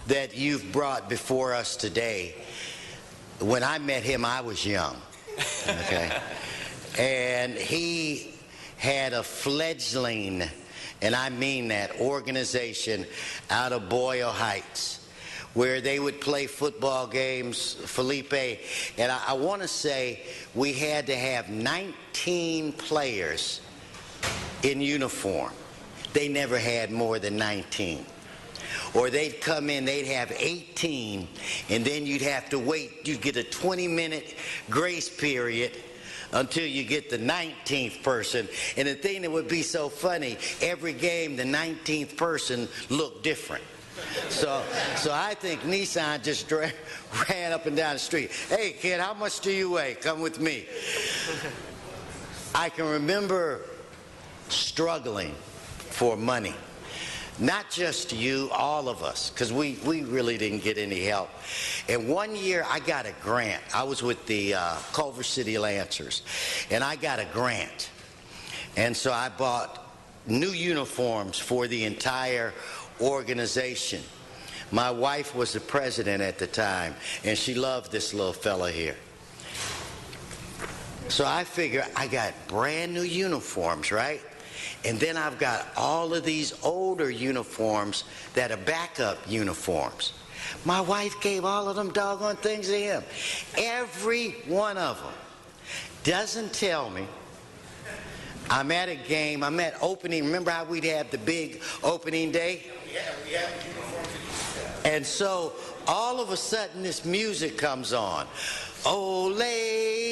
that you've brought before us today, when I met him, I was young, okay? And he had a fledgling, and I mean that, organization out of Boyle Heights, where they would play football games, Felipe. And I want to say we had to have 19 players in uniform. They never had more than 19. Or they'd come in, they'd have 18, and then you'd have to wait. You'd get a 20-minute grace period until you get the 19th person. And the thing that would be so funny, every game, the 19th person looked different. So I think Nissan just ran up and down the street. Hey, kid, how much do you weigh? Come with me. I can remember struggling for money. Not just you, all of us, because we really didn't get any help. And one year I got a grant. I was with the Culver City Lancers, and I got a grant. And so I bought new uniforms for the entire organization. My wife was the president at the time, and she loved this little fella here. So I figure I got brand new uniforms, right? And then I've got all of these older uniforms that are backup uniforms. My wife gave all of them doggone things to him. Every one of them. Doesn't tell me. I'm at a game, I'm at opening. Remember how we'd have the big opening day? Yeah, we have uniforms. And so all of a sudden this music comes on. Ole,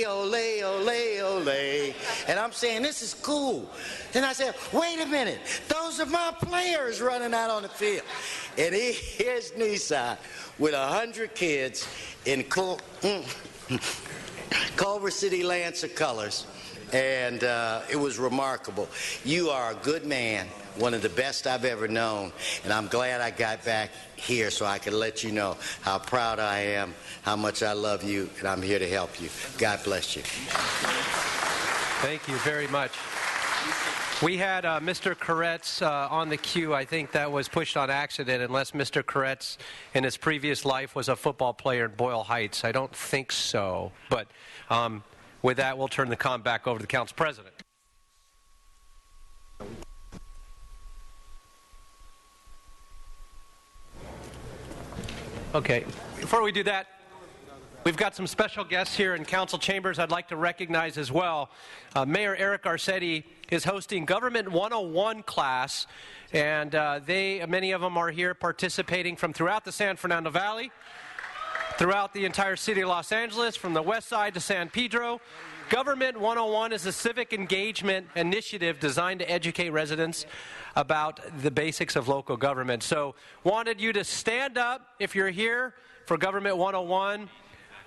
ole, ole, ole. And I'm saying, this is cool. Then I said, wait a minute, those are my players running out on the field. And here's Nissan with 100 kids in Culver City Lancer colors. And it was remarkable. You are a good man, one of the best I've ever known. And I'm glad I got back here so I could let you know how proud I am, how much I love you, and I'm here to help you. God bless you. Thank you very much. We had Mr. Koretz on the queue. I think that was pushed on accident, unless Mr. Koretz in his previous life was a football player in Boyle Heights. I don't think so. But with that, we'll turn the com back over to the Council President. Okay, before we do that, we've got some special guests here in Council Chambers I'd like to recognize as well. Mayor Eric Garcetti is hosting Government 101 class, and many of them are here participating from throughout the San Fernando Valley, throughout the entire city of Los Angeles, from the west side to San Pedro. Government 101 is a civic engagement initiative designed to educate residents about the basics of local government. So wanted you to stand up if you're here for Government 101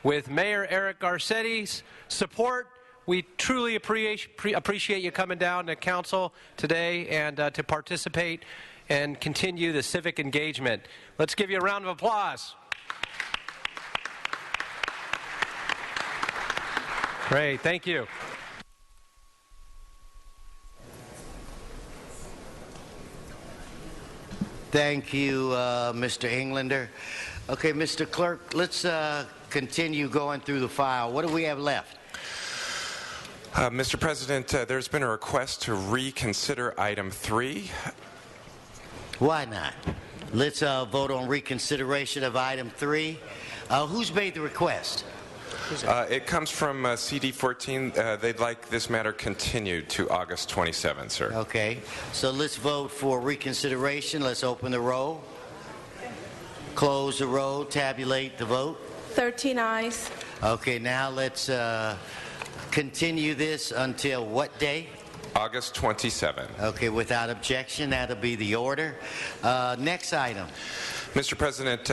with Mayor Eric Garcetti's support. We truly appreciate you coming down to Council today and to participate and continue the civic engagement. Let's give you a round of applause. Great, thank you. Thank you, Mr. Englander. Okay, Mr. Clerk, let's continue going through the file. What do we have left? Mr. President, there's been a request to reconsider item 3. Why not? Let's vote on reconsideration of item 3. Who's made the request? It comes from CD14. They'd like this matter continued to August 27th, sir. Okay, so let's vote for reconsideration. Let's open the roll, close the roll, tabulate the vote. 13 ayes. Okay, now let's continue this until what day? August 27th. Okay, without objection, that'll be the order. Next item. Mr. President,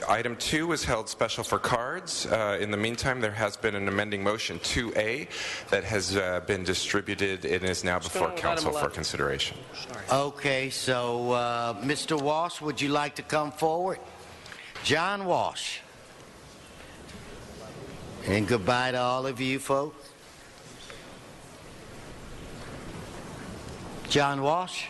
item 2 was held special for cards. In the meantime, there has been an amending motion 2A that has been distributed and is now before Council for consideration. Okay, so Mr. Walsh, would you like to come forward? John Walsh. And goodbye to all of you folks. John Walsh.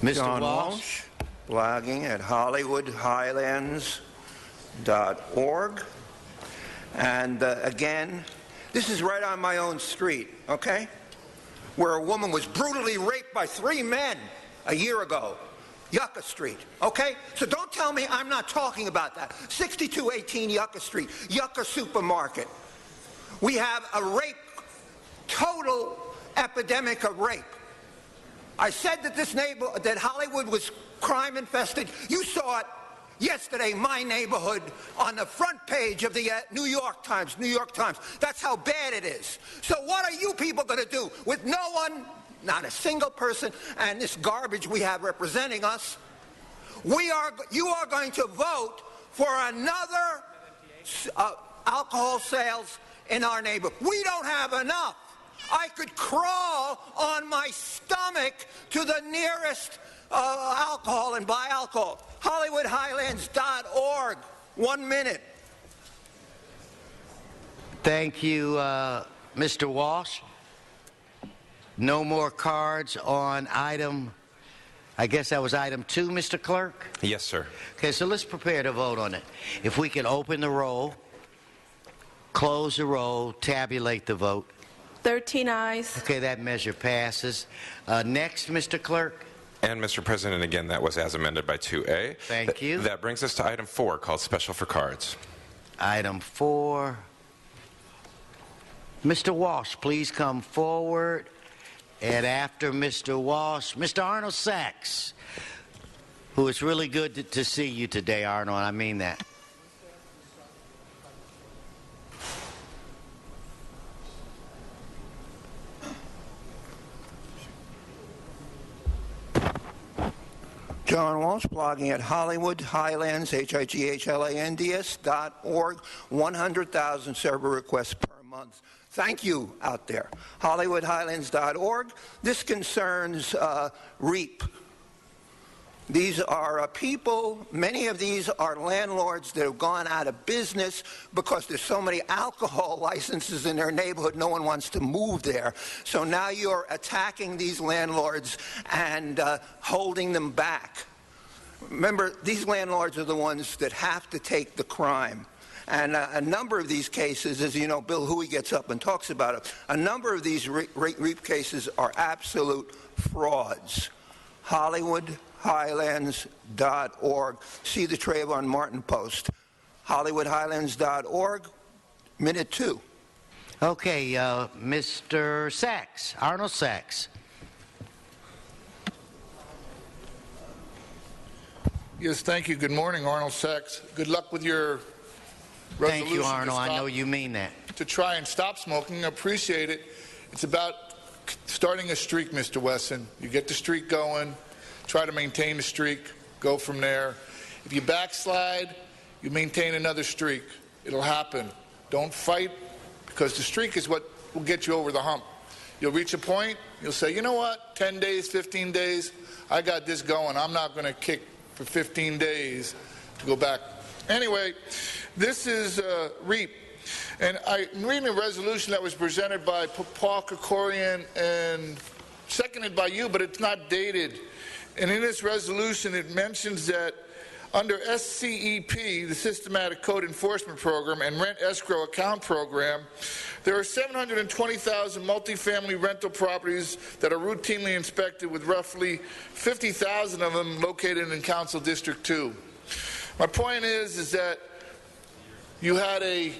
Mr. John Walsh, blogging at HollywoodHighlands.org. And again, this is right on my own street, okay? Where a woman was brutally raped by 3 men a year ago. Yucca Street, okay? So don't tell me I'm not talking about that. 6218 Yucca Street, Yucca Supermarket. We have a rape, total epidemic of rape. I said that that Hollywood was crime infested. You saw it yesterday, my neighborhood, on the front page of the New York Times. That's how bad it is. So what are you people going to do with no one, not a single person, and this garbage we have representing us? You are going to vote for another alcohol sales in our neighborhood. We don't have enough. I could crawl on my stomach to the nearest alcohol and buy alcohol. HollywoodHighlands.org. 1 minute. thank you, Mr. Walsh. No more cards on item, I guess that was item 2, Mr. Clerk? Yes, sir. Okay, so let's prepare to vote on it. If we can open the roll, close the roll, tabulate the vote. 13 ayes. Okay, that measure passes. Next, Mr. Clerk. And Mr. President, again, that was as amended by 2A. Thank you. That brings us to item 4, called Special for Cards. Item 4. Mr. Walsh, please come forward. And after Mr. Walsh, Mr. Arnold Sachs, who is really good to see you today, Arnold. I mean that. John Walsh, blogging at Hollywood Highlands, HIGHLANDS.org, 100,000 server requests per month. Thank you out there. HollywoodHighlands.org. This concerns REAP. These are people, many of these are landlords that have gone out of business because there's so many alcohol licenses in their neighborhood, no one wants to move there. So now you're attacking these landlords and holding them back. Remember, these landlords are the ones that have to take the crime. And a number of these cases, as you know, Bill Huey gets up and talks about it, a number of these REAP cases are absolute frauds. HollywoodHighlands.org. See the Trayvon Martin post. HollywoodHighlands.org, minute 2. Okay, Mr. Sachs, Arnold Sachs. Yes, thank you. Good morning, Arnold Sachs. Good luck with your resolution. Thank you, Arnold. I know you mean that. To try and stop smoking. I appreciate it. It's about starting a streak, Mr. Wesson. You get the streak going, try to maintain the streak, go from there. If you backslide, you maintain another streak. It'll happen. Don't fight, because the streak is what will get you over the hump. You'll reach a point, you'll say, you know what, 10 days, 15 days, I got this going. I'm not going to kick for 15 days to go back. Anyway, this is REAP. And I'm reading a resolution that was presented by Paul Krikorian and seconded by you, but it's not dated. And in this resolution, it mentions that under SCEP, the Systematic Code Enforcement Program, and Rent Escrow Account Program, there are 720,000 multifamily rental properties that are routinely inspected, with roughly 50,000 of them located in Council District 2. My point is that you had a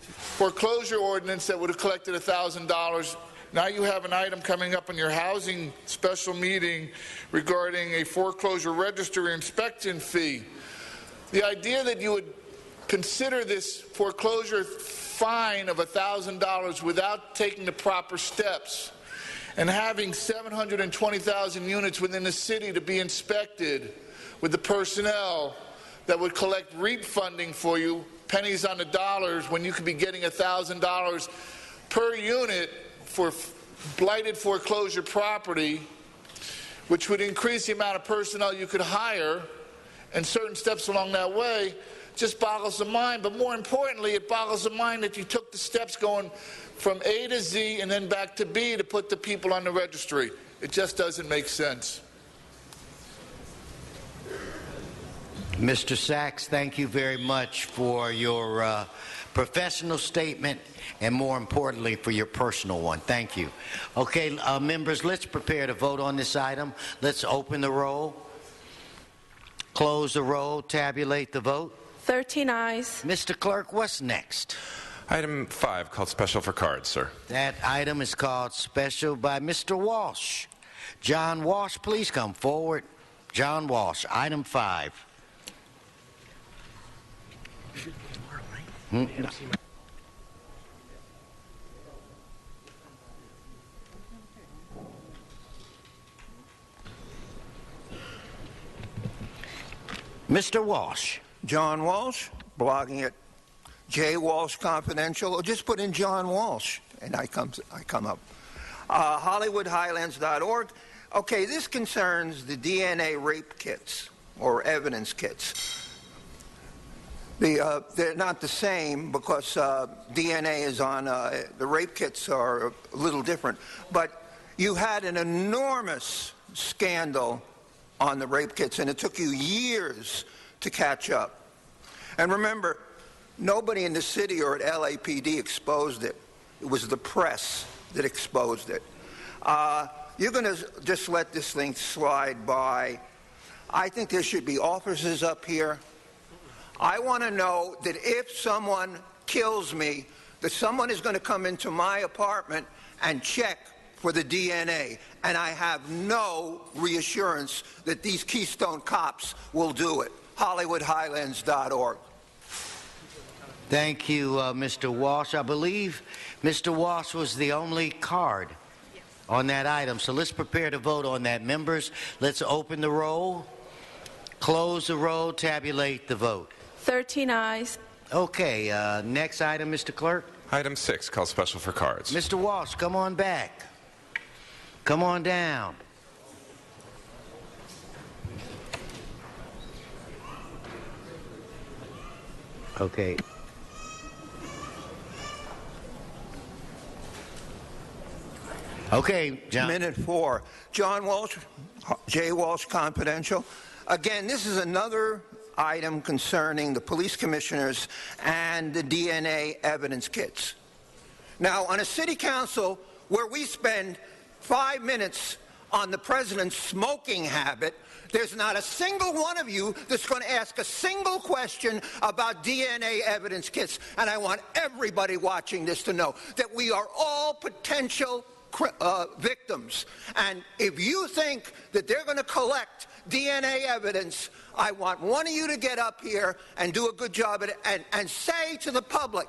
foreclosure ordinance that would have collected $1,000. Now you have an item coming up in your housing special meeting regarding a foreclosure registry inspection fee. The idea that you would consider this foreclosure fine of $1,000 without taking the proper steps and having 720,000 units within the city to be inspected with the personnel that would collect REAP funding for you, pennies on the dollars, when you could be getting $1,000 per unit for blighted foreclosure property, which would increase the amount of personnel you could hire, and certain steps along that way, just boggles the mind. But more importantly, it boggles the mind that you took the steps going from A to Z and then back to B to put the people on the registry. It just doesn't make sense. Mr. Sachs, thank you very much for your professional statement and, more importantly, for your personal one. Thank you. Okay, members, let's prepare to vote on this item. Let's open the roll, close the roll, tabulate the vote. 13 ayes. Mr. Clerk, what's next? Item 5, called Special for Cards, sir. That item is called Special by Mr. Walsh. John Walsh, please come forward. John Walsh, item 5. Mr. Walsh. John Walsh, blogging at J. Walsh Confidential, or just put in John Walsh, and I come up. HollywoodHighlands.org. Okay, this concerns the DNA rape kits, or evidence kits. They're not the same because DNA is on, the rape kits are a little different. But you had an enormous scandal on the rape kits, and it took you years to catch up. And remember, nobody in the city or at LAPD exposed it. It was the press. that exposed it. You're going to just let this thing slide by. I think there should be officers up here. I want to know that if someone kills me, that someone is going to come into my apartment and check for the DNA. And I have no reassurance that these Keystone cops will do it. HollywoodHighlands.org. Thank you, Mr. Walsh. I believe Mr. Walsh was the only card on that item. So let's prepare to vote on that. Members, let's open the roll, close the roll, tabulate the vote. 13 ayes. Okay, next item, Mr. Clerk. Item 6, call special for cards. Mr. Walsh, come on back. Come on down. Okay. Okay, John. Minute 4. John Walsh, J. Walsh Confidential. Again, this is another item concerning the police commissioners and the DNA evidence kits. Now, on a city council where we spend 5 minutes on the president's smoking habit, there's not a single one of you that's going to ask a single question about DNA evidence kits. And I want everybody watching this to know that we are all potential victims. And if you think that they're going to collect DNA evidence, I want one of you to get up here and do a good job at it and say to the public,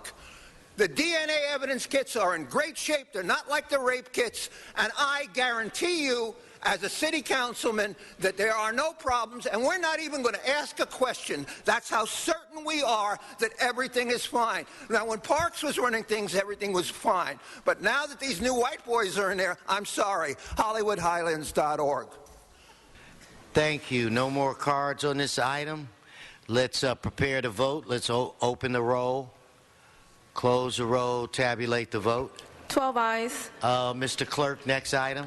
the DNA evidence kits are in great shape. They're not like the rape kits. And I guarantee you, as a city councilman, that there are no problems, and we're not even going to ask a question. That's how certain we are that everything is fine. Now, when Parks was running things, everything was fine. But now that these new white boys are in there, I'm sorry. HollywoodHighlands.org. Thank you. No more cards on this item. Let's prepare to vote. Let's open the roll, close the roll, tabulate the vote. 12 ayes. Mr. Clerk, next item.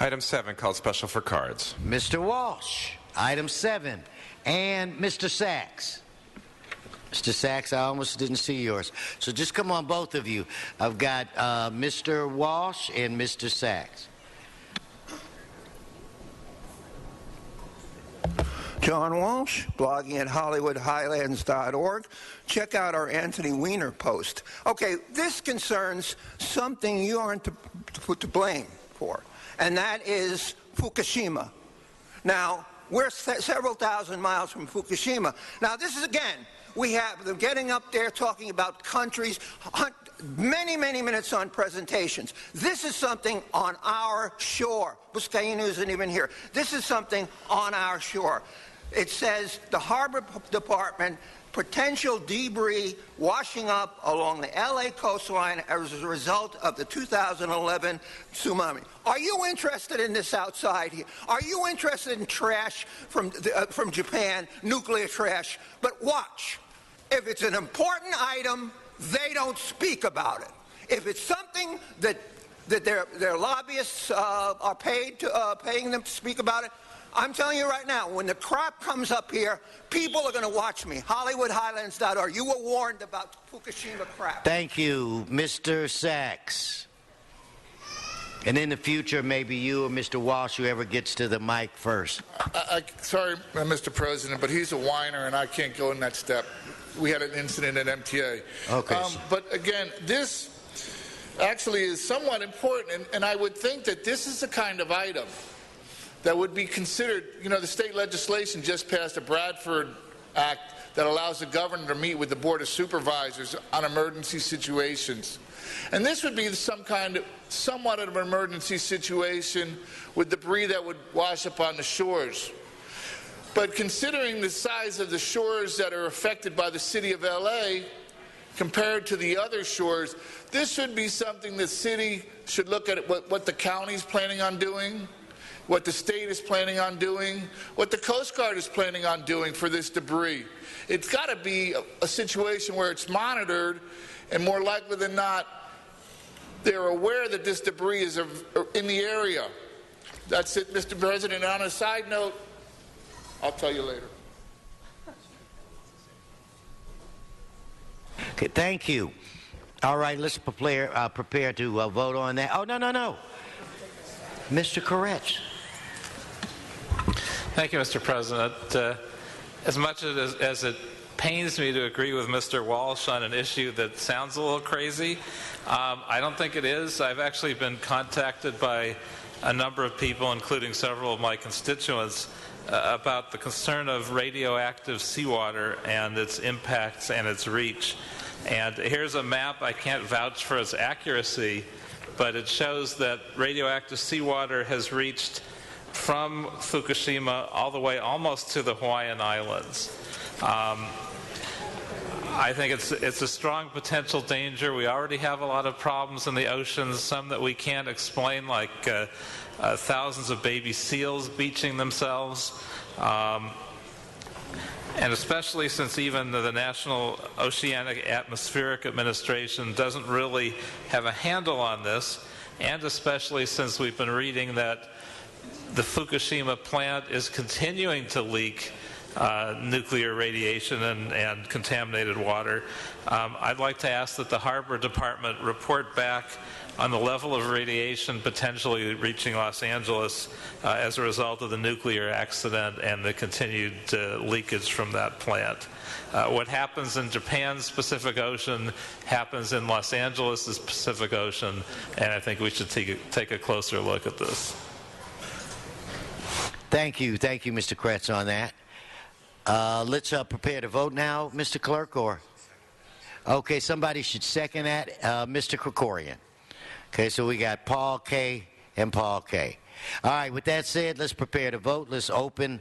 Item 7, called special for cards. Mr. Walsh, item 7. And Mr. Sachs. Mr. Sachs, I almost didn't see yours. So just come on, both of you. I've got Mr. Walsh and Mr. Sachs. John Walsh, blogging at HollywoodHighlands.org. Check out our Anthony Weiner post. Okay, this concerns something you aren't to blame for, and that is Fukushima. Now, we're several thousand miles from Fukushima. Now, this is, again, we have them getting up there talking about countries, many, many minutes on presentations. This is something on our shore. Buscaino isn't even here. This is something on our shore. It says the Harbor Department, potential debris washing up along the LA coastline as a result of the 2011 tsunami. Are you interested in this outside here? Are you interested in trash from Japan, nuclear trash? But watch. If it's an important item, they don't speak about it. If it's something that their lobbyists are paying them to speak about it, I'm telling you right now, when the crap comes up here, people are going to watch me. HollywoodHighlands.org. You were warned about Fukushima crap. Thank you, Mr. Sachs. And in the future, maybe you or Mr. Walsh, whoever gets to the mic first. Sorry, Mr. President, but he's a whiner, and I can't go in that step. We had an incident at MTA. Okay. But again, this actually is somewhat important, and I would think that this is the kind of item that would be considered, you know, the state legislation just passed a Bradford Act that allows the governor to meet with the Board of Supervisors on emergency situations. And this would be somewhat of an emergency situation with debris that would wash up on the shores. But considering the size of the shores that are affected by the city of LA compared to the other shores, this should be something the city should look at what the county's planning on doing, what the state is planning on doing, what the Coast Guard is planning on doing for this debris. It's got to be a situation where it's monitored, and more likely than not, they're aware that this debris is in the area. That's it, Mr. President. On a side note, I'll tell you later. Okay, thank you. All right, let's prepare to vote on that. Oh, no. Mr. Koretz. Thank you, Mr. President. As much as it pains me to agree with Mr. Walsh on an issue that sounds a little crazy, I don't think it is. I've actually been contacted by a number of people, including several of my constituents, about the concern of radioactive seawater and its impacts and its reach. And here's a map. I can't vouch for its accuracy, but it shows that radioactive seawater has reached from Fukushima all the way almost to the Hawaiian Islands. I think it's a strong potential danger. We already have a lot of problems in the oceans, some that we can't explain, like thousands of baby seals beaching themselves. And especially since even the National Oceanic Atmospheric Administration doesn't really have a handle on this, and especially since we've been reading that the Fukushima plant is continuing to leak nuclear radiation and contaminated water. I'd like to ask that the Harbor Department report back on the level of radiation potentially reaching Los Angeles as a result of the nuclear accident and the continued leakage from that plant. What happens in Japan's Pacific Ocean happens in Los Angeles' Pacific Ocean, and I think we should take a closer look at this. Thank you, Mr. Koretz, on that. Let's prepare to vote now, Mr. Clerk, or? Okay, somebody should second that. Mr. Krikorian. Okay, so we got Paul K. and Paul K. All right, with that said, let's prepare to vote. Let's open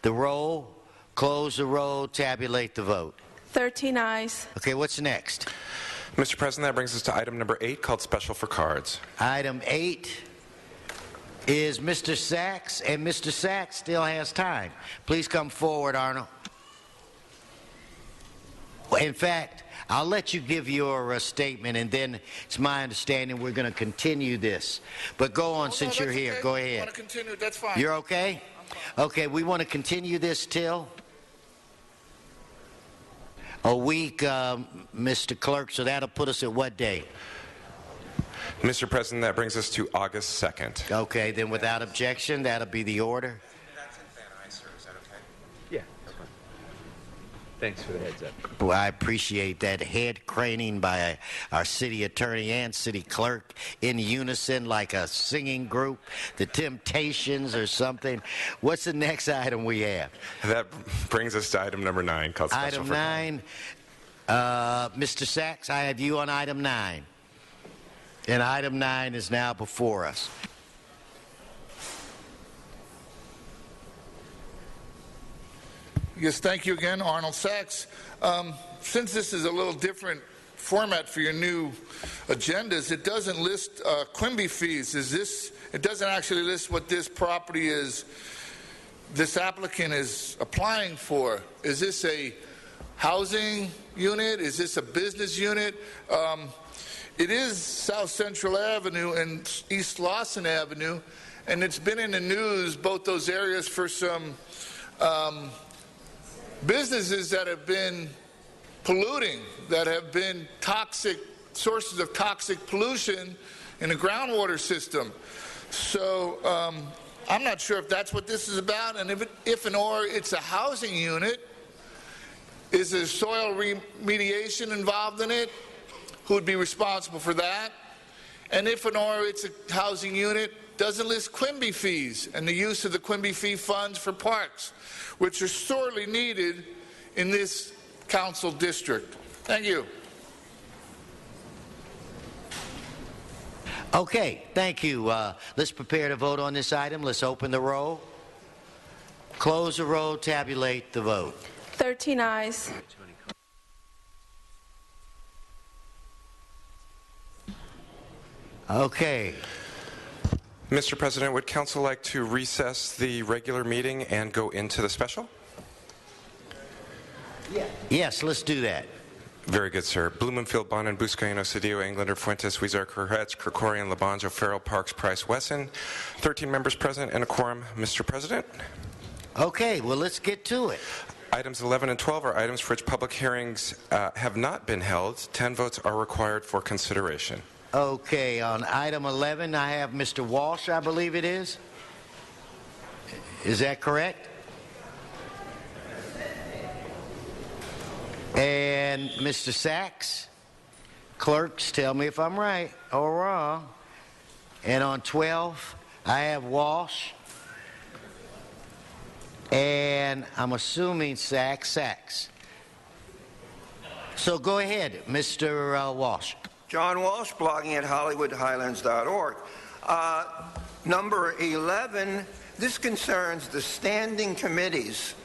the roll, close the roll, tabulate the vote. 13 ayes. Okay, what's next? Mr. President, that brings us to item number 8, called Special for Cards. Item 8 is Mr. Sachs, and Mr. Sachs still has time. Please come forward, Arnold. In fact, I'll let you give your statement, and then it's my understanding we're going to continue this. But go on, since you're here. Okay. Go ahead. You want to continue? That's fine. You're okay? Okay, we want to continue this till a week, Mr. Clerk, so that'll put us at what day? Mr. President, that brings us to August 2nd. Okay, then without objection, that'll be the order. That's in Van Nuys, is that okay? Yeah. Okay. Thanks for the heads up. Boy, I appreciate that head craning by our city attorney and city clerk in unison like a singing group, the Temptations or something. What's the next item we have? That brings us to item number 9, called Special Item for 9. Mr. Sachs, I have you on item 9. And item 9 is now before us. Yes, thank you again, Arnold Sachs. Since this is a little different format for your new agendas, it doesn't list Quimby fees. It doesn't actually list what this property is, this applicant is applying for. Is this a housing unit? Is this a business unit? It is South Central Avenue and East Lawson Avenue, and it's been in the news, both those areas, for some businesses that have been polluting, that have been toxic, sources of toxic pollution in the groundwater system. So I'm not sure if that's what this is about, and if and or it's a housing unit, is there soil remediation involved in it? Who would be responsible for that? And if and or it's a housing unit, doesn't list Quimby fees and the use of the Quimby fee funds for parks, which are sorely needed in this council district. Thank you. Okay, thank you. Let's prepare to vote on this item. Let's open the roll, close the roll, tabulate the vote. 13 ayes. Okay. Mr. President, would council like to recess the regular meeting and go into the special? Yes, let's do that. Very good, sir. Blumenfield, Bonin, Buscaino, Cedillo, Englander, Fuentes, Huizar, Koretz, Krikorian, Labanjo, Farrell, Parks, Price, Wesson. 13 members present and a quorum, Mr. President. Okay, well, let's get to it. Items 11 and 12 are items for which public hearings have not been held. 10 votes are required for consideration. Okay, on item 11, I have Mr. Walsh, I believe it is. Is that correct? And Mr. Sachs? Clerks, tell me if I'm right or wrong. And on 12, I have Walsh. And I'm assuming Sachs. So go ahead, Mr. Walsh. John Walsh, blogging at HollywoodHighlands.org. Number 11, this concerns the standing committees.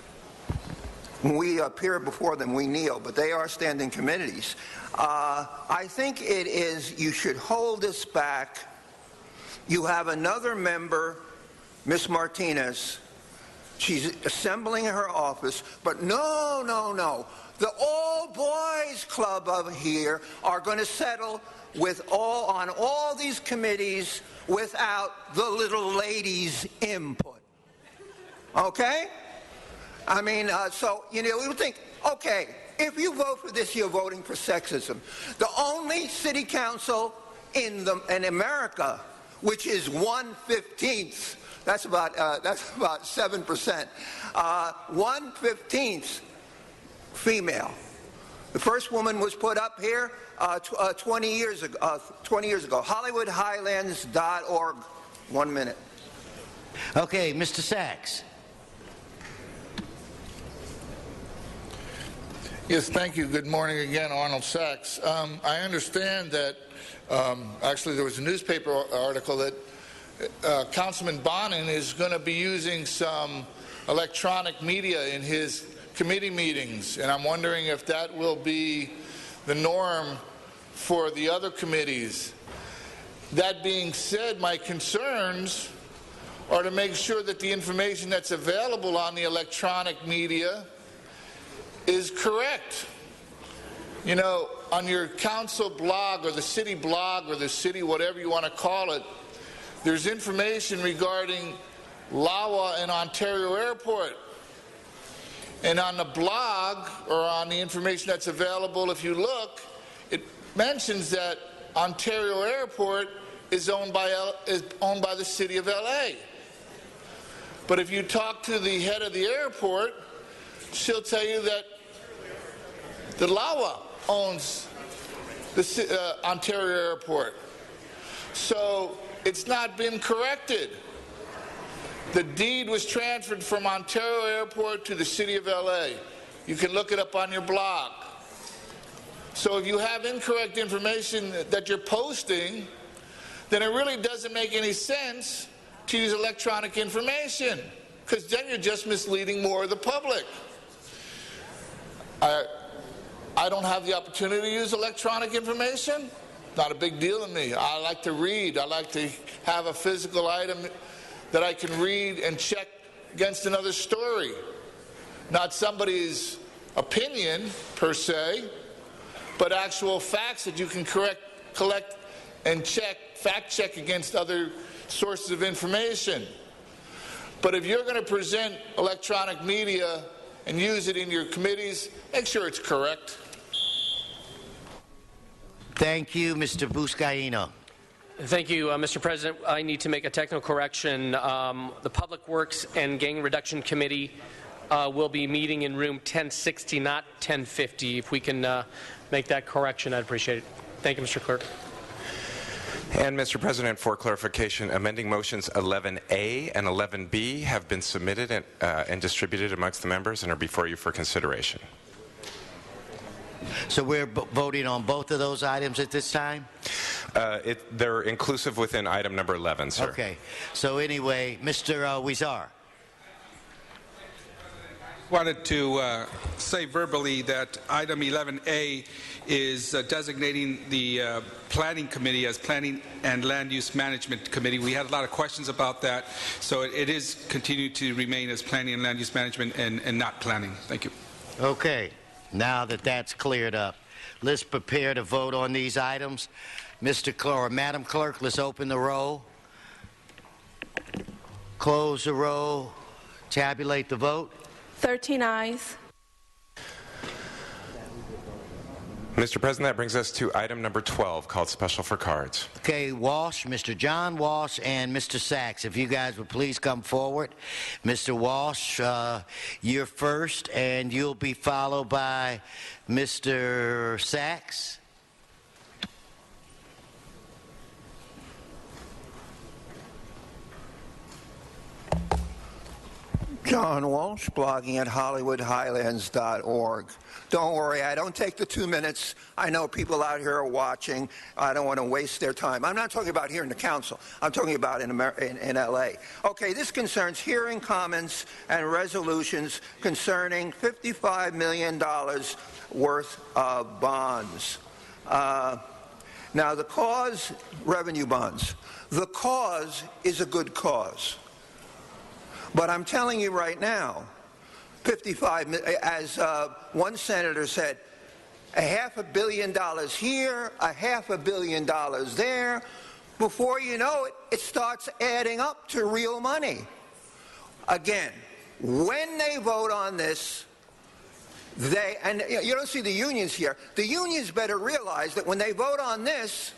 When we appear before them, we kneel, but they are standing committees. I think it is, you should hold this back. You have another member, Ms. Martinez. She's assembling her office, but no. The all-boys club of here are going to settle on all these committees without the little ladies' input. Okay? I mean, so, you would think, okay, if you vote for this, you're voting for sexism. The only city council in America, which is 1/15, that's about 7%, 1/15 female. The first woman was put up here 20 years ago. HollywoodHighlands.org. 1 minute. Okay, Mr. Sachs. Yes, thank you. Good morning again, Arnold Sachs. I understand that actually there was a newspaper article that Councilman Bonin is going to be using some electronic media in his committee meetings, and I'm wondering if that will be the norm for the other committees. That being said, my concerns are to make sure that the information that's available on the electronic media is correct. On your council blog or the city blog or the city whatever you want to call it, there's information regarding LAWA and Ontario Airport. And on the blog or on the information that's available, if you look, it mentions that Ontario Airport is owned by the city of LA. But if you talk to the head of the airport, she'll tell you that the LAWA owns the Ontario Airport. So it's not been corrected. The deed was transferred from Ontario Airport to the city of LA. You can look it up on your blog. So if you have incorrect information that you're posting, then it really doesn't make any sense to use electronic information, because then you're just misleading more of the public. I don't have the opportunity to use electronic information. Not a big deal to me. I like to read. I like to have a physical item that I can read and check against another story. Not somebody's opinion, per se, but actual facts that you can collect and fact check against other sources of information. But if you're going to present electronic media and use it in your committees, make sure it's correct. Thank you, Mr. Buscaino. Thank you, Mr. President. I need to make a technical correction. The Public Works and Gang Reduction Committee will be meeting in room 1060, not 1050. If we can make that correction, I'd appreciate it. Thank you, Mr. Clerk. And, Mr. President, for clarification, amending motions 11A and 11B have been submitted and distributed amongst the members and are before you for consideration. So we're voting on both of those items at this time? They're inclusive within item number 11, sir. Okay. So anyway, Mr. Huizar. Wanted to say verbally that item 11A is designating the Planning Committee as Planning and Land Use Management Committee. We had a lot of questions about that, so it is continued to remain as Planning and Land Use Management and not Planning. Thank you. Okay. Now that that's cleared up, let's prepare to vote on these items. Madam Clerk, let's open the roll, close the roll, tabulate the vote. 13 ayes. Mr. President, that brings us to item number 12, called Special for Cards. Okay, Walsh, Mr. John Walsh, and Mr. Sachs, if you guys would please come forward. Mr. Walsh, you're first, and you'll be followed by Mr. Sachs. John Walsh, blogging at HollywoodHighlands.org. Don't worry, I don't take the 2 minutes. I know people out here are watching. I don't want to waste their time. I'm not talking about here in the council. I'm talking about in L.A. Okay, this concerns hearing comments and resolutions concerning $55 million worth of bonds. Now, the cause, revenue bonds, the cause is a good cause. But I'm telling you right now, 55, as one senator said, $500 million here, $500 million there. Before you know it, it starts adding up to real money. Again, when they vote on this, and you don't see the unions here, the unions better realize that when they vote on this,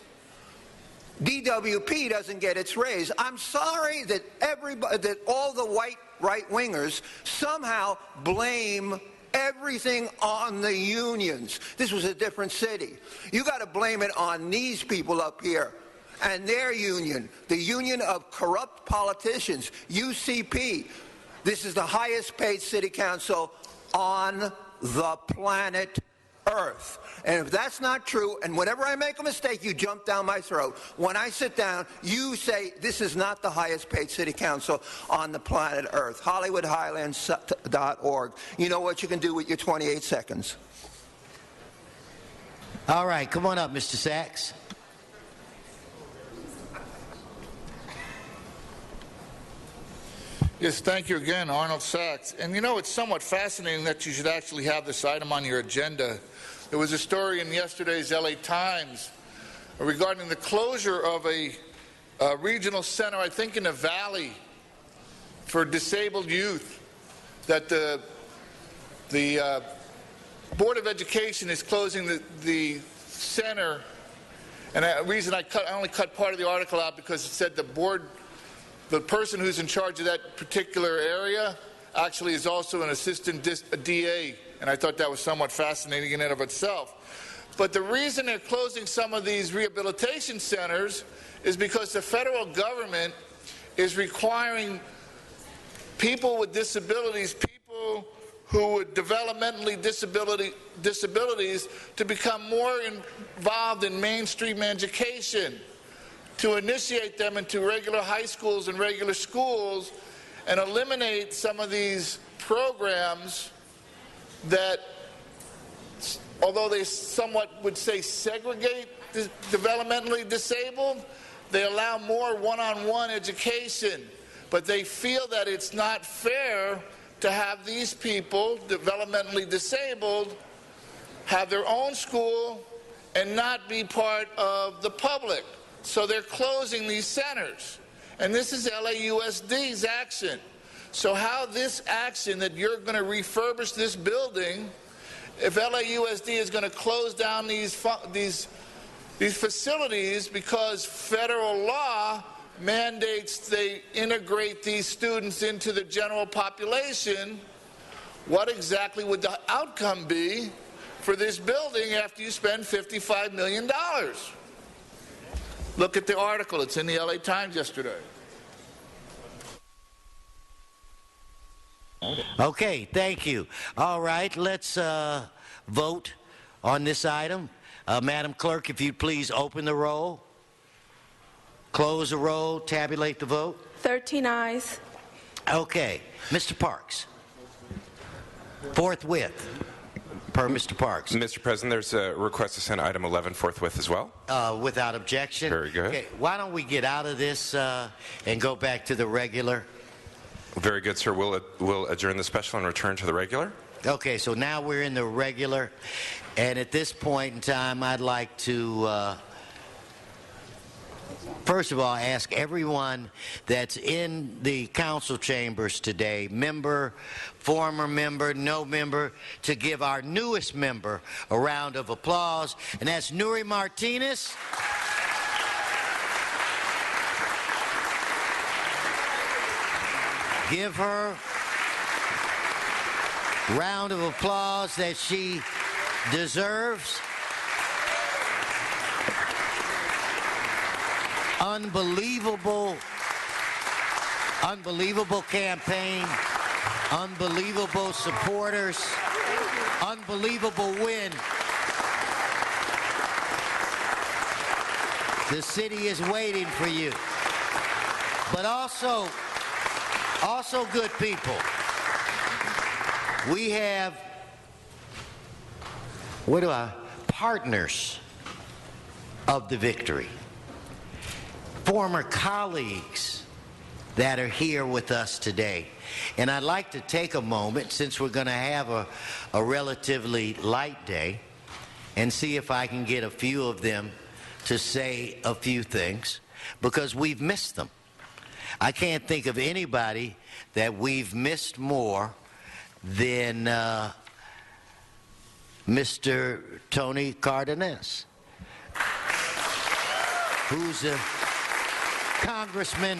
DWP doesn't get its raise. I'm sorry that that all the white right-wingers somehow blame everything on the unions. This was a different city. You got to blame it on these people up here and their union, the Union of Corrupt Politicians, UCP. This is the highest paid city council on the planet Earth. And if that's not true, and whenever I make a mistake, you jump down my throat. When I sit down, you say this is not the highest paid city council on the planet Earth. HollywoodHighlands.org. You know what you can do with your 28 seconds. All right, come on up, Mr. Sachs. Yes, thank you again, Arnold Sachs. And you know, it's somewhat fascinating that you should actually have this item on your agenda. There was a story in yesterday's LA Times regarding the closure of a regional center, I think in the Valley, for disabled youth, that the Board of Education is closing the center. And the reason I only cut part of the article out because it said the person who's in charge of that particular area actually is also an assistant DA, and I thought that was somewhat fascinating in and of itself. But the reason they're closing some of these rehabilitation centers is because the federal government is requiring people with disabilities, people who with developmentally disabilities to become more involved in mainstream education, to initiate them into regular high schools and regular schools and eliminate some of these programs that, although they somewhat would say segregate the developmentally disabled, they allow more one-on-one education. But they feel that it's not fair to have these people, developmentally disabled, have their own school and not be part of the public. So they're closing these centers. And this is LAUSD's action. So how this action that you're going to refurbish this building, if LAUSD is going to close down these facilities because federal law mandates they integrate these students into the general population, what exactly would the outcome be for this building after you spend $55 million? Look at the article. It's in the LA Times yesterday. Okay, thank you. All right, let's vote on this item. Madam Clerk, if you'd please open the roll, close the roll, tabulate the vote. 13 ayes. Okay, Mr. Parks. Forthwith. Per Mr. Parks. Mr. President, there's a request to send item 11 forthwith as well. Without objection. Very good. Okay, why don't we get out of this and go back to the regular? Very good, sir. We'll adjourn the special and return to the regular. Okay, so now we're in the regular, and at this point in time, I'd like to first of all, ask everyone that's in the council chambers today, member, former member, no member, to give our newest member a round of applause, and that's Nury Martinez. Give her a round of applause that she deserves. Unbelievable campaign, unbelievable supporters, unbelievable win. The city is waiting for you. But also good people. We have, partners of the victory. Former colleagues that are here with us today. And I'd like to take a moment, since we're going to have a relatively light day, and see if I can get a few of them to say a few things, because we've missed them. I can't think of anybody that we've missed more than Mr. Tony Cardenas, who's a congressman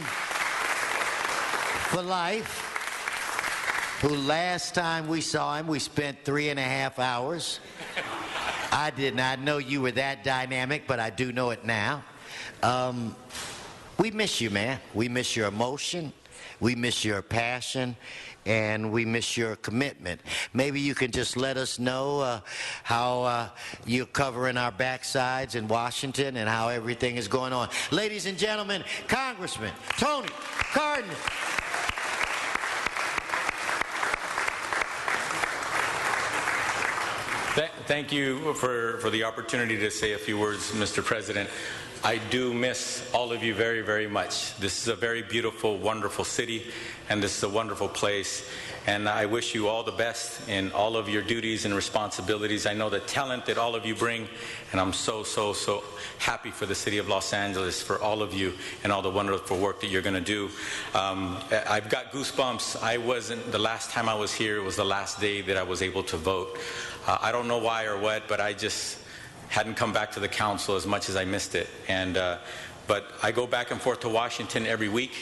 for life, who last time we saw him, we spent 3.5 hours. I did not know you were that dynamic, but I do know it now. We miss you, man. We miss your emotion. We miss your passion. And we miss your commitment. Maybe you can just let us know how you're covering our backsides in Washington and how everything is going on. Ladies and gentlemen, Congressman Tony Cardenas. Thank you for the opportunity to say a few words, Mr. President. I do miss all of you very, very much. This is a very beautiful, wonderful city, and this is a wonderful place. And I wish you all the best in all of your duties and responsibilities. I know the talent that all of you bring, and I'm so happy for the city of Los Angeles, for all of you, and all the wonderful work that you're going to do. I've got goosebumps. The last time I was here, it was the last day that I was able to vote. I don't know why or what, but I just hadn't come back to the council as much as I missed it. But I go back and forth to Washington every week.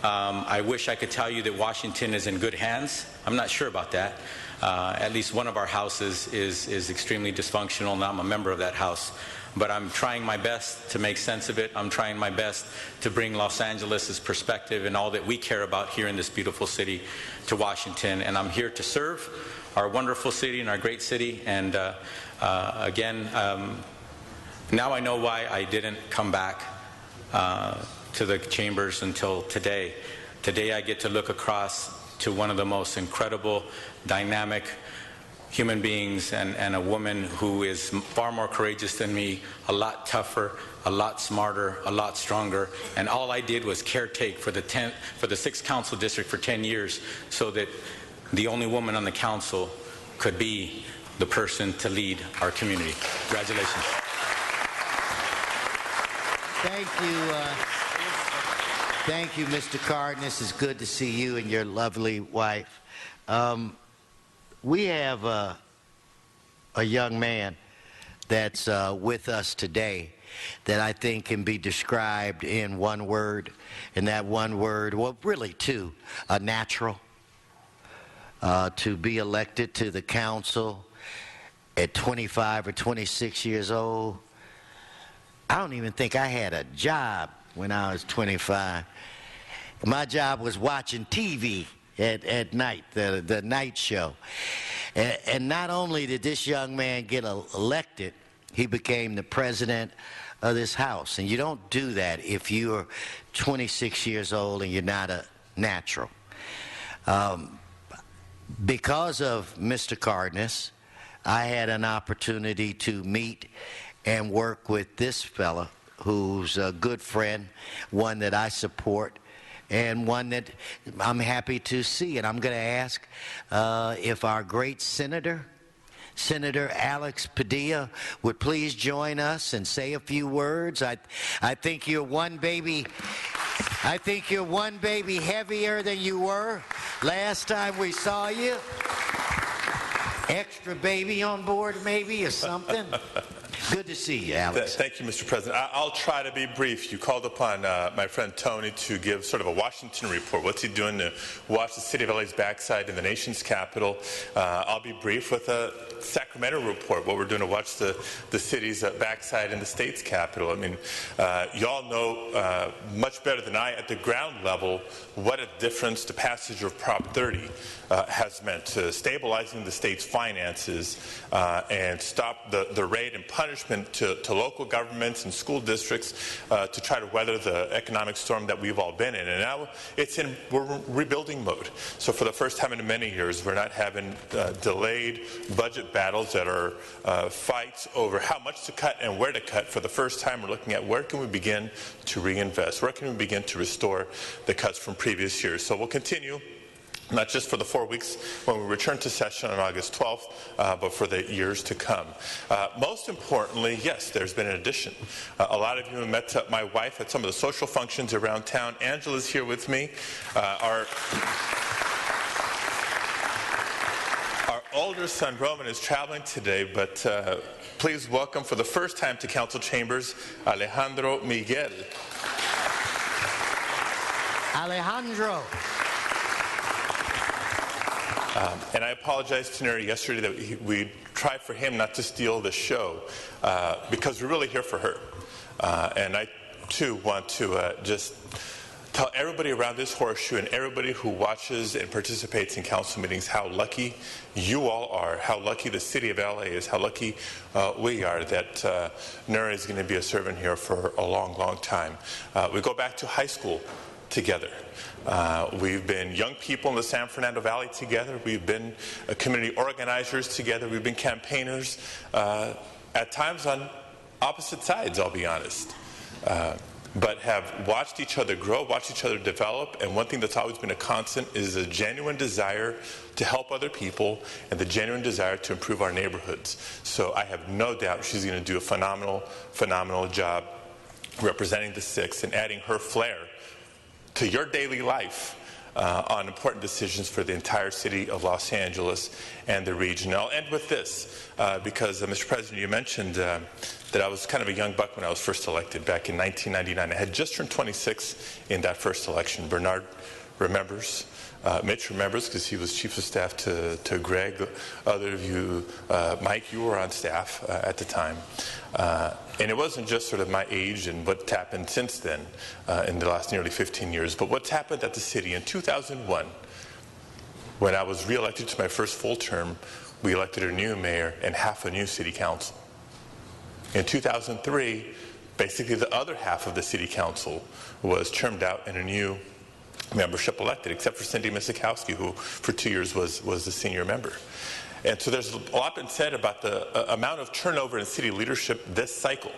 I wish I could tell you that Washington is in good hands. I'm not sure about that. At least one of our houses is extremely dysfunctional, and I'm a member of that house. But I'm trying my best to make sense of it. I'm trying my best to bring Los Angeles' perspective and all that we care about here in this beautiful city to Washington. And I'm here to serve our wonderful city and our great city. And again, now I know why I didn't come back to the chambers until today. Today I get to look across to one of the most incredible, dynamic human beings, and a woman who is far more courageous than me, a lot tougher, a lot smarter, a lot stronger. And all I did was caretake for the 6th Council District for 10 years so that the only woman on the council could be the person to lead our community. Congratulations. Thank you. Thank you, Mr. Cardenas. It's good to see you and your lovely wife. We have a young man that's with us today that I think can be described in one word, and that one word, well, really two, a natural. To be elected to the council at 25 or 26 years old. I don't even think I had a job when I was 25. My job was watching TV at night, the night show. And not only did this young man get elected, he became the president of this house. And you don't do that if you're 26 years old and you're not a natural. Because of Mr. Cardenas, I had an opportunity to meet and work with this fella who's a good friend, one that I support, and one that I'm happy to see. And I'm going to ask if our great senator, Senator Alex Padilla would please join us and say a few words. I think you're one baby heavier than you were last time we saw you. Extra baby on board maybe or something. Good to see you, Alex. Thank you, Mr. President. I'll try to be brief. You called upon my friend Tony to give sort of a Washington report. What's he doing to watch the city of LA's backside in the nation's capital? I'll be brief with a Sacramento report, what we're doing to watch the city's backside in the state's capital. I mean, y'all know much better than I at the ground level what a difference the passage of Prop 30 has meant to stabilizing the state's finances and stop the rate and punishment to local governments and school districts to try to weather the economic storm that we've all been in. And now we're rebuilding mode. So for the first time in many years, we're not having delayed budget battles that are fights over how much to cut and where to cut. For the first time, we're looking at where can we begin to reinvest? Where can we begin to restore the cuts from previous years? So we'll continue, not just for the 4 weeks when we return to session on August 12th, but for the years to come. Most importantly, yes, there's been an addition. A lot of you have met my wife at some of the social functions around town. Angela's here with me. Our older son, Roman, is traveling today, but please welcome for the first time to council chambers, Alejandro Miguel. Alejandro. And I apologize to Neri yesterday that we tried for him not to steal the show because we're really here for her. And I, too, want to just tell everybody around this horseshoe and everybody who watches and participates in council meetings how lucky you all are, how lucky the city of LA is, how lucky we are that Neri is going to be a servant here for a long, long time. We go back to high school together. We've been young people in the San Fernando Valley together. We've been community organizers together. We've been campaigners, at times on opposite sides, I'll be honest. But have watched each other grow, watched each other develop, and one thing that's always been a constant is a genuine desire to help other people and the genuine desire to improve our neighborhoods. So I have no doubt she's going to do a phenomenal, phenomenal job representing the Sixth and adding her flair to your daily life on important decisions for the entire city of Los Angeles and the region. I'll end with this because, Mr. President, you mentioned that I was kind of a young buck when I was first elected back in 1999. I had just turned 26 in that first election. Bernard remembers. Mitch remembers because he was chief of staff to Greg. Other of you, Mike, you were on staff at the time. And it wasn't just sort of my age and what's happened since then in the last nearly 15 years, but what's happened at the city. In 2001, when I was reelected to my first full term, we elected a new mayor and half a new city council. In 2003, basically the other half of the city council was termed out and a new membership elected, except for Cindy Misikowski, who for 2 years was the senior member. And so there's a lot been said about the amount of turnover in city leadership this cycle,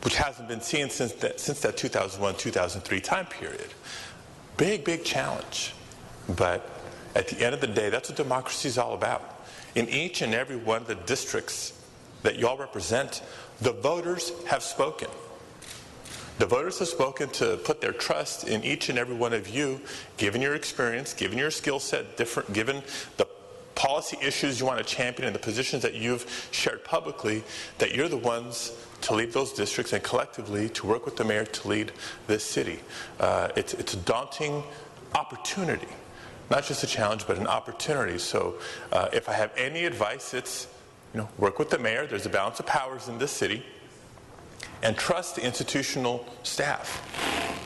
which hasn't been seen since that 2001-2003 time period. Big, big challenge. But at the end of the day, that's what democracy is all about. In each and every one of the districts that you all represent, the voters have spoken. The voters have spoken to put their trust in each and every one of you, given your experience, given your skill set, given the policy issues you want to champion and the positions that you've shared publicly, that you're the ones to lead those districts and collectively to work with the mayor to lead this city. It's a daunting opportunity, not just a challenge, but an opportunity. So if I have any advice, it's work with the mayor. There's a balance of powers in this city. And trust the institutional staff.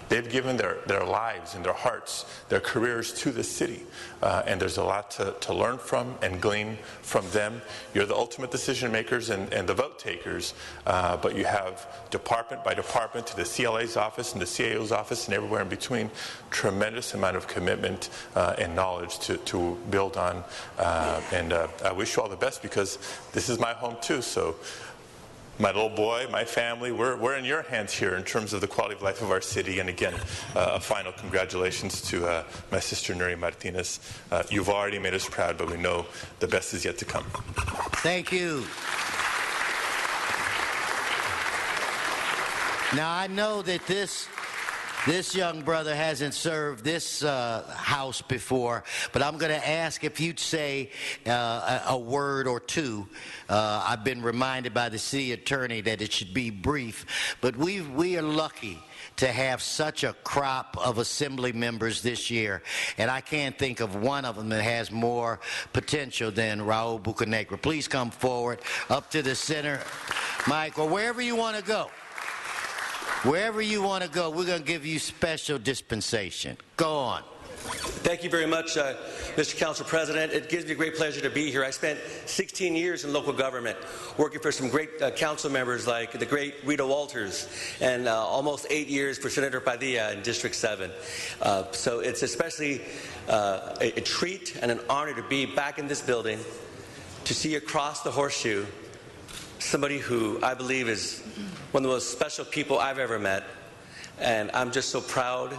They've given their lives and their hearts, their careers to the city. And there's a lot to learn from and glean from them. You're the ultimate decision makers and the vote takers. But you have department by department to the CLA's office and the CAO's office and everywhere in between, tremendous amount of commitment and knowledge to build on. And I wish you all the best because this is my home too. So my little boy, my family, we're in your hands here in terms of the quality of life of our city. And again, a final congratulations to my sister Nuri Martinez. You've already made us proud, but we know the best is yet to come. Thank you. Now, I know that this young brother hasn't served this House before, but I'm going to ask if you'd say a word or two. I've been reminded by the city attorney that it should be brief, but we are lucky to have such a crop of assembly members this year, and I can't think of one of them that has more potential than Raul Bucanegra. Please come forward up to the center, Mike, or wherever you want to go. Wherever you want to go, we're going to give you special dispensation. Go on. Thank you very much, Mr. Council President. It gives me great pleasure to be here. I spent 16 years in local government working for some great council members like the great Rita Walters, and almost 8 years for Senator Padilla in District 7. So it's especially a treat and an honor to be back in this building, to see across the horseshoe somebody who I believe is one of the most special people I've ever met. And I'm just so proud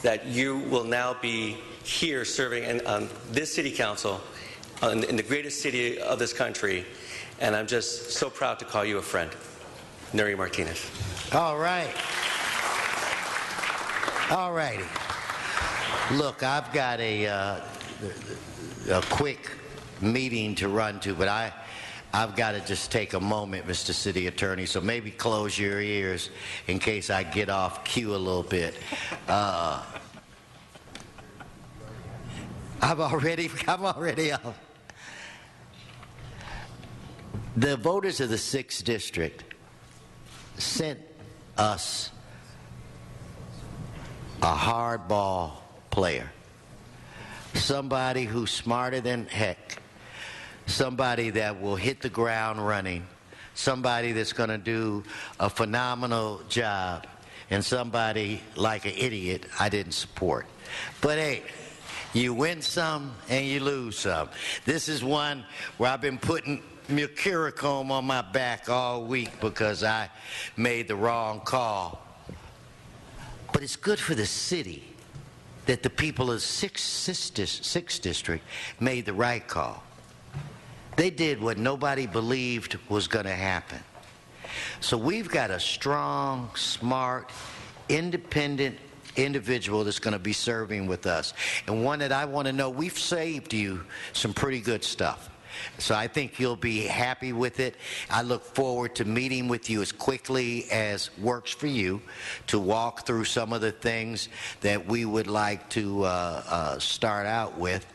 that you will now be here serving on this city council in the greatest city of this country. And I'm just so proud to call you a friend. Nuri Martinez. All right. All righty. Look, I've got a quick meeting to run to, but I've got to just take a moment, Mr. City Attorney, so maybe close your ears in case I get off cue a little bit. I'm already off. The voters of the 6th District sent us a hardball player, somebody who's smarter than heck, somebody that will hit the ground running, somebody that's going to do a phenomenal job, and somebody like an idiot I didn't support. But hey, you win some and you lose some. This is one where I've been putting mercurochrome on my back all week because I made the wrong call. But it's good for the city that the people of 6th District made the right call. They did what nobody believed was going to happen. So we've got a strong, smart, independent individual that's going to be serving with us. And one that I want to know, we've saved you some pretty good stuff. So I think you'll be happy with it. I look forward to meeting with you as quickly as works for you to walk through some of the things that we would like to start out with.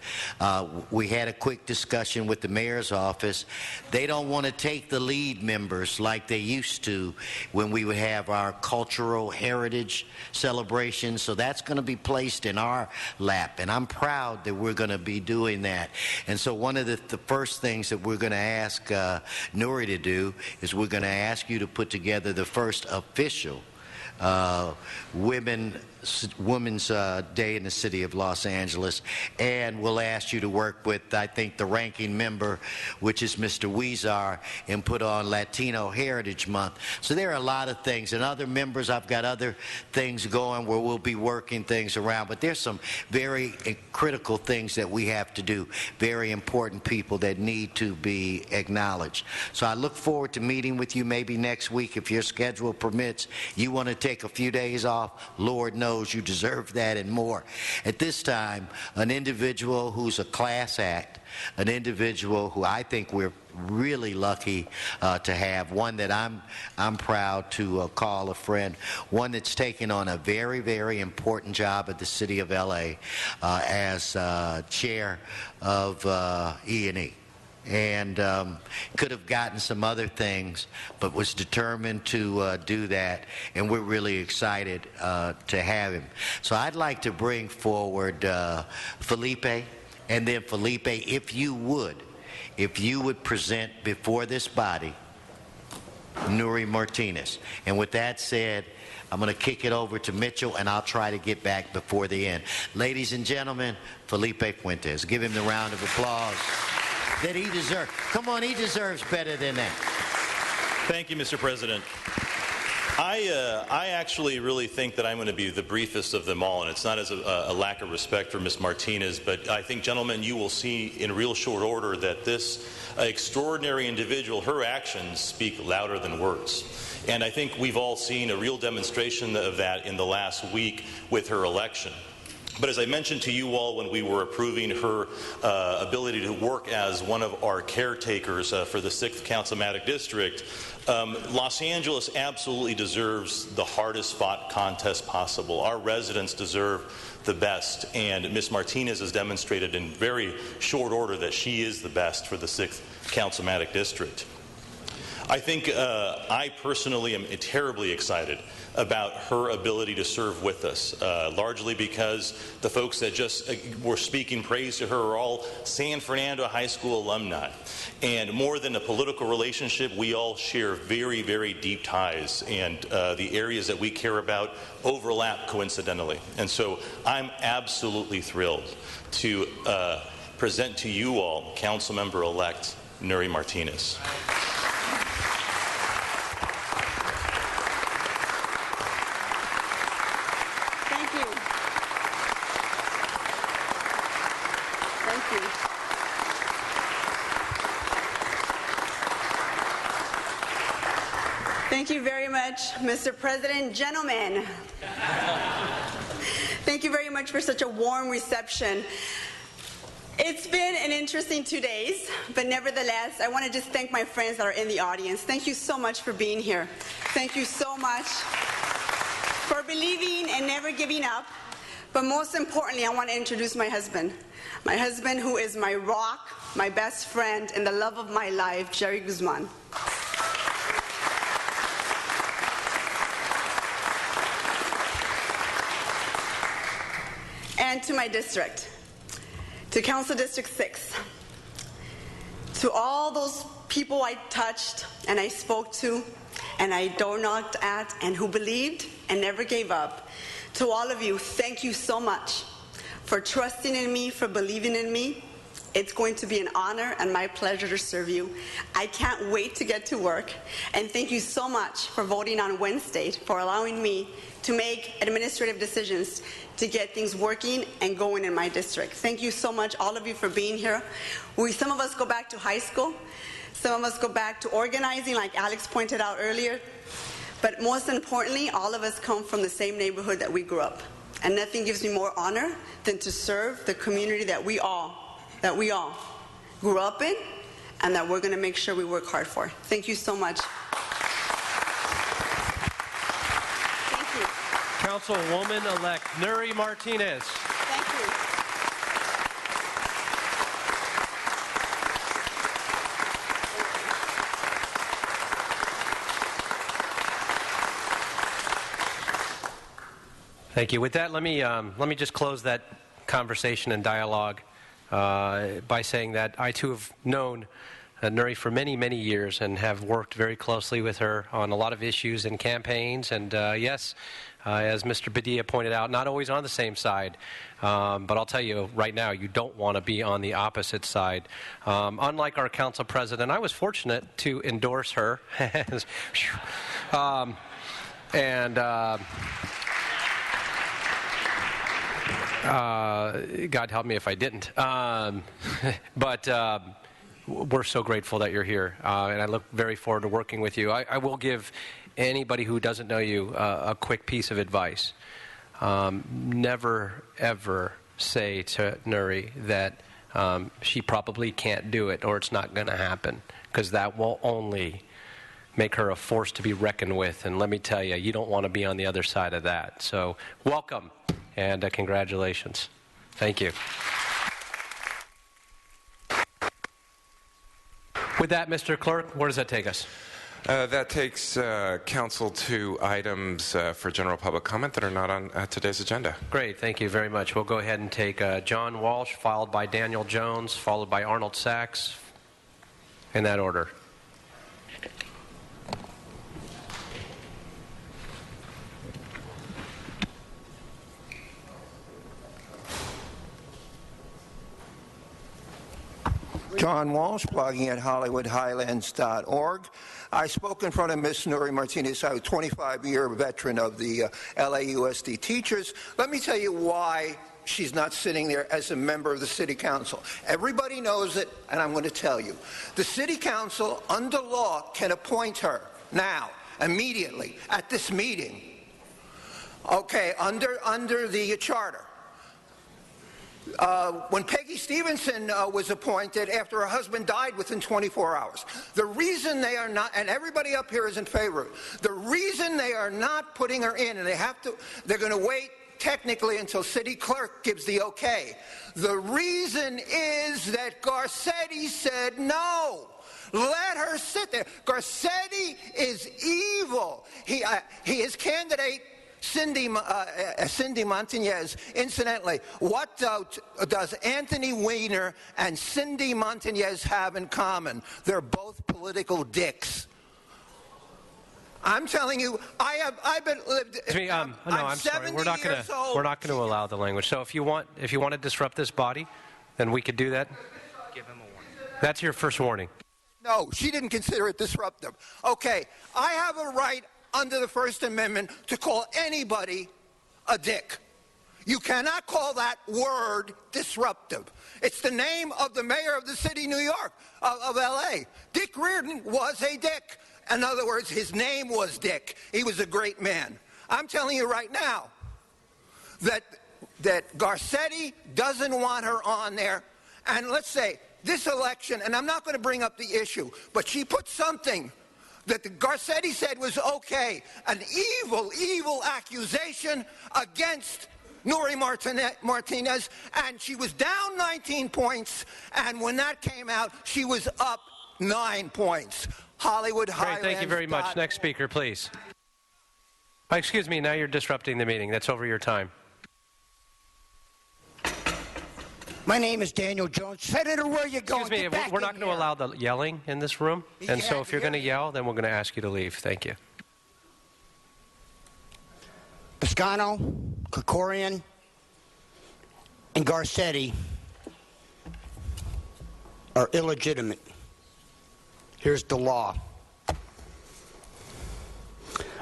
We had a quick discussion with the mayor's office. They don't want to take the lead members like they used to when we would have our cultural heritage celebrations. So that's going to be placed in our lap. And I'm proud that we're going to be doing that. And so one of the first things that we're going to ask Nuri to do is we're going to ask you to put together the first official Women's Day in the city of Los Angeles, and we'll ask you to work with, I think, the ranking member, which is Mr. Huizar, and put on Latino Heritage Month. So there are a lot of things, and other members, I've got other things going where we'll be working things around, but there's some very critical things that we have to do, very important people that need to be acknowledged. So I look forward to meeting with you maybe next week if your schedule permits. You want to take a few days off, Lord knows you deserve that and more. At this time, an individual who's a class act, an individual who I think we're really lucky to have, one that I'm proud to call a friend, one that's taken on a very, very important job at the city of LA as chair of E&E. And could have gotten some other things, but was determined to do that, and we're really excited to have him. So I'd like to bring forward Felipe, and then Felipe, if you would present before this body Nuri Martinez. And with that said, I'm going to kick it over to Mitchell, and I'll try to get back before the end. Ladies and gentlemen, Felipe Fuentes. Give him the round of applause that he deserves. Come on, he deserves better than that. Thank you, Mr. President. I actually really think that I'm going to be the briefest of them all, and it's not as a lack of respect for Ms. Martinez, but I think, gentlemen, you will see in real short order that this extraordinary individual, her actions speak louder than words. And I think we've all seen a real demonstration of that in the last week with her election. But as I mentioned to you all when we were approving her ability to work as one of our caretakers for the 6th Councilmatic District, Los Angeles absolutely deserves the hardest fought contest possible. Our residents deserve the best, and Ms. Martinez has demonstrated in very short order that she is the best for the 6th Councilmatic District. I think I personally am terribly excited about her ability to serve with us, largely because the folks that just were speaking praise to her are all San Fernando High School alumni. And more than a political relationship, we all share very, very deep ties, and the areas that we care about overlap coincidentally. And so I'm absolutely thrilled to present to you all Councilmember-elect Nury Martinez. Thank you very much, Mr. President. Gentlemen, thank you very much for such a warm reception. It's been an interesting 2 days, but nevertheless, I want to just thank my friends that are in the audience. Thank you so much for being here. Thank you so much for believing and never giving up. But most importantly, I want to introduce my husband who is my rock, my best friend, and the love of my life, Jerry Guzman. And to my district, to Council District 6, to all those people I touched and I spoke to and I door knocked at and who believed and never gave up, to all of you, thank you so much for trusting in me, for believing in me. It's going to be an honor and my pleasure to serve you. I can't wait to get to work. And thank you so much for voting on Wednesday, for allowing me to make administrative decisions to get things working and going in my district. Thank you so much, all of you, for being here. Some of us go back to high school. Some of us go back to organizing, like Alex pointed out earlier. But most importantly, all of us come from the same neighborhood that we grew up. And nothing gives me more honor than to serve the community that we all grew up in and that we're going to make sure we work hard for. Thank you so much. Thank you. Councilwoman-elect Nury Martinez. Thank you. Thank you. With that, let me just close that conversation and dialogue by saying that I too have known Nury for many, many years and have worked very closely with her on a lot of issues and campaigns. And yes, as Mr. Padilla pointed out, not always on the same side. But I'll tell you right now, you don't want to be on the opposite side. Unlike our council president, I was fortunate to endorse her. God help me if I didn't. But we're so grateful that you're here, and I look very forward to working with you. I will give anybody who doesn't know you a quick piece of advice. Never, ever say to Nury that she probably can't do it or it's not going to happen, because that will only make her a force to be reckoned with. And let me tell you, you don't want to be on the other side of that. So welcome. And congratulations. Thank you. With that, Mr. Clerk, where does that take us? That takes council to items for general public comment that are not on today's agenda. Great, thank you very much. We'll go ahead and take John Walsh, followed by Daniel Jones, followed by Arnold Sachs, in that order. John Walsh, blogging at HollywoodHighlands.org. I spoke in front of Ms. Nuri Martinez. I'm a 25-year veteran of the LAUSD teachers. Let me tell you why she's not sitting there as a member of the City Council. Everybody knows it, and I'm going to tell you. The City Council, under law, can appoint her now, immediately, at this meeting. Okay, under the charter. When Peggy Stevenson was appointed after her husband died within 24 hours. The reason they are not, and everybody up here is in favor of it, the reason they are not putting her in, and they're going to wait technically until city clerk gives the okay. The reason is that Garcetti said no. Let her sit there. Garcetti is evil. His candidate, Cindy Montañez, incidentally, what does Anthony Weiner and Cindy Montañez have in common? They're both political dicks. I'm telling you, I've been lived. I'm sorry. We're not going to allow the language. So if you want to disrupt this body, then we could do that. Give him a warning. That's your first warning. No, she didn't consider it disruptive. Okay, I have a right under the First Amendment to call anybody a dick. You cannot call that word disruptive. It's the name of the mayor of the city of New York, of L.A. Dick Reardon was a dick. In other words, his name was Dick. He was a great man. I'm telling you right now that Garcetti doesn't want her on there. And let's say this election, and I'm not going to bring up the issue, but she put something that the Garcetti said was okay, an evil accusation against Nuri Martinez, and she was down 19 points, and when that came out, she was up 9 points. Hollywood Highlands. Thank you very much. Next speaker, please. Excuse me, now you're disrupting the meeting. That's over your time. My name is Daniel Jones. Senator, where are you going? Excuse me, we're not going to allow the yelling in this room. And so if you're going to yell, then we're going to ask you to leave. Thank you. Piscano, Krikorian, and Garcetti are illegitimate. Here's the law.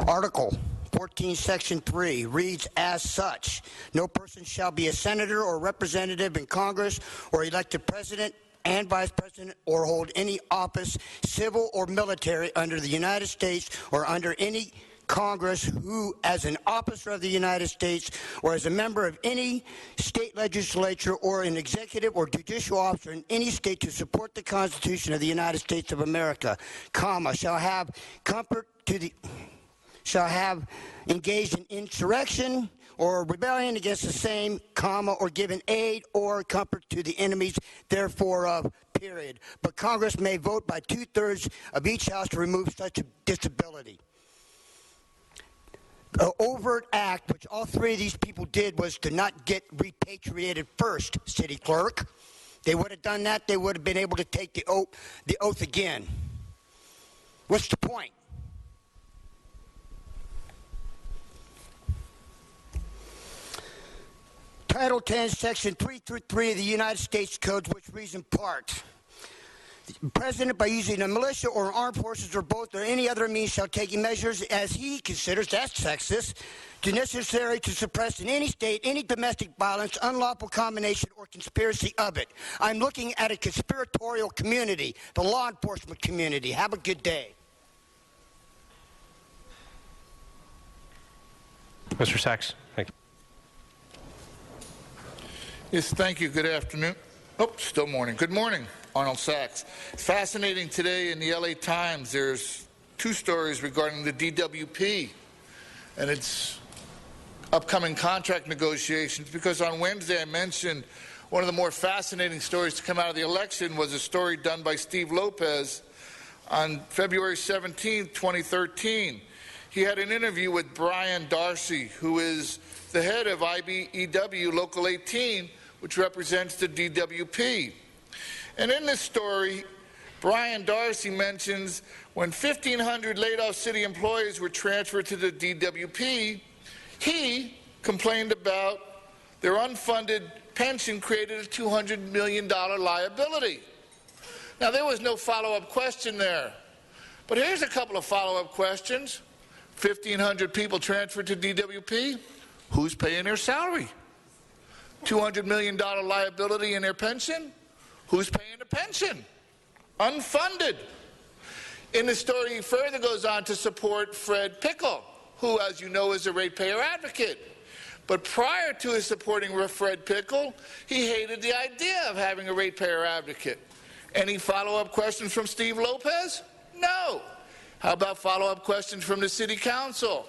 Article 14, Section 3 reads as such: no person shall be a senator or representative in Congress or elected president and vice president or hold any office, civil or military, under the United States or under any Congress who, as an officer of the United States or as a member of any state legislature or an executive or judicial officer in any state to support the Constitution of the United States of America, comma, shall have engaged in insurrection or rebellion against the same, comma, or given aid or comfort to the enemies therefore of, period. But Congress may vote by 2/3 of each house to remove such a disability. The overt act, which all three of these people did, was to not get repatriated first, city clerk. They would have done that, they would have been able to take the oath again. What's the point? Title 10, Section 3 through 3 of the United States Code, which reads in part: the President, by using a militia or armed forces or both or any other means, shall take measures as he considers, that's sexist, to necessary to suppress in any state any domestic violence, unlawful combination, or conspiracy of it. I'm looking at a conspiratorial community, the law enforcement community. Have a good day. Mr. Sachs, thank you. Yes, thank you. Good afternoon. Oh, still morning. Good morning, Arnold Sachs. Fascinating today in the LA Times, there's two stories regarding the DWP and its upcoming contract negotiations, because on Wednesday I mentioned one of the more fascinating stories to come out of the election was a story done by Steve Lopez on February 17, 2013. He had an interview with Brian Darcy, who is the head of IBEW Local 18, which represents the DWP. And in this story, Brian Darcy mentions when 1,500 laid-off city employees were transferred to the DWP, he complained about their unfunded pension created a $200 million liability. Now, there was no follow-up question there. But here's a couple of follow-up questions. 1,500 people transferred to DWP. Who's paying their salary? $200 million liability in their pension? Who's paying the pension? Unfunded. In the story, he further goes on to support Fred Pickle, who, as you know, is a ratepayer advocate. But prior to his supporting Fred Pickle, he hated the idea of having a ratepayer advocate. Any follow-up questions from Steve Lopez? No. How about follow-up questions from the City Council?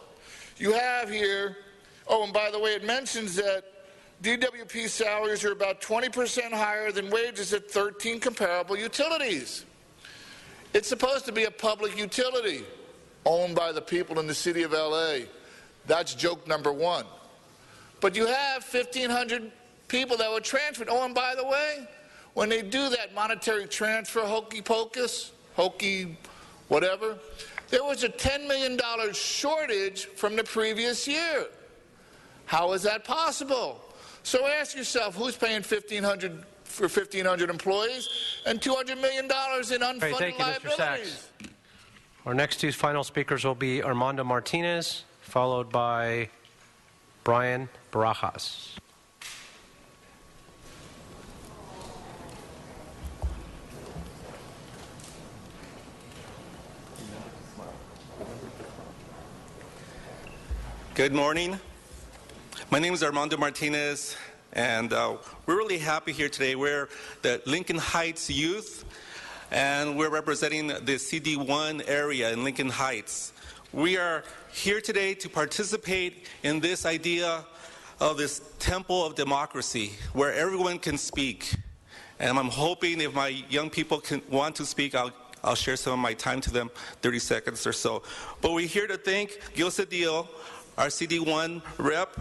You have here, oh, and by the way, it mentions that DWP salaries are about 20% higher than wages at 13 comparable utilities. It's supposed to be a public utility owned by the people in the city of LA. That's joke number one. But you have 1,500 people that were transferred. Oh, and by the way, when they do that monetary transfer, hokey pocus, hokey whatever, there was a $10 million shortage from the previous year. How is that possible? So ask yourself, who's paying $1,500 for 1,500 employees and $200 million in unfunded thank you, liabilities? Mr. Sachs. Our next two final speakers will be Armando Martinez, followed by Brian Barajas. Good morning. My name is Armando Martinez, and we're really happy here today. We're the Lincoln Heights youth, and we're representing the CD1 area in Lincoln Heights. We are here today to participate in this idea of this temple of democracy where everyone can speak. And I'm hoping if my young people want to speak, I'll share some of my time to them, 30 seconds or so. But we're here to thank Gil Cedillo, our CD1 rep,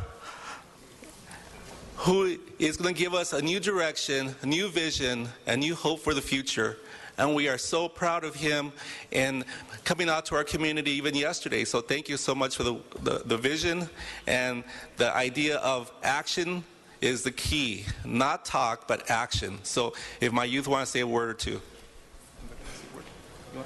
who is going to give us a new direction, a new vision, a new hope for the future. And we are so proud of him and coming out to our community even yesterday. So thank you so much for the vision, and the idea of action is the key. Not talk, but action. So if my youth want to say a word or two. Go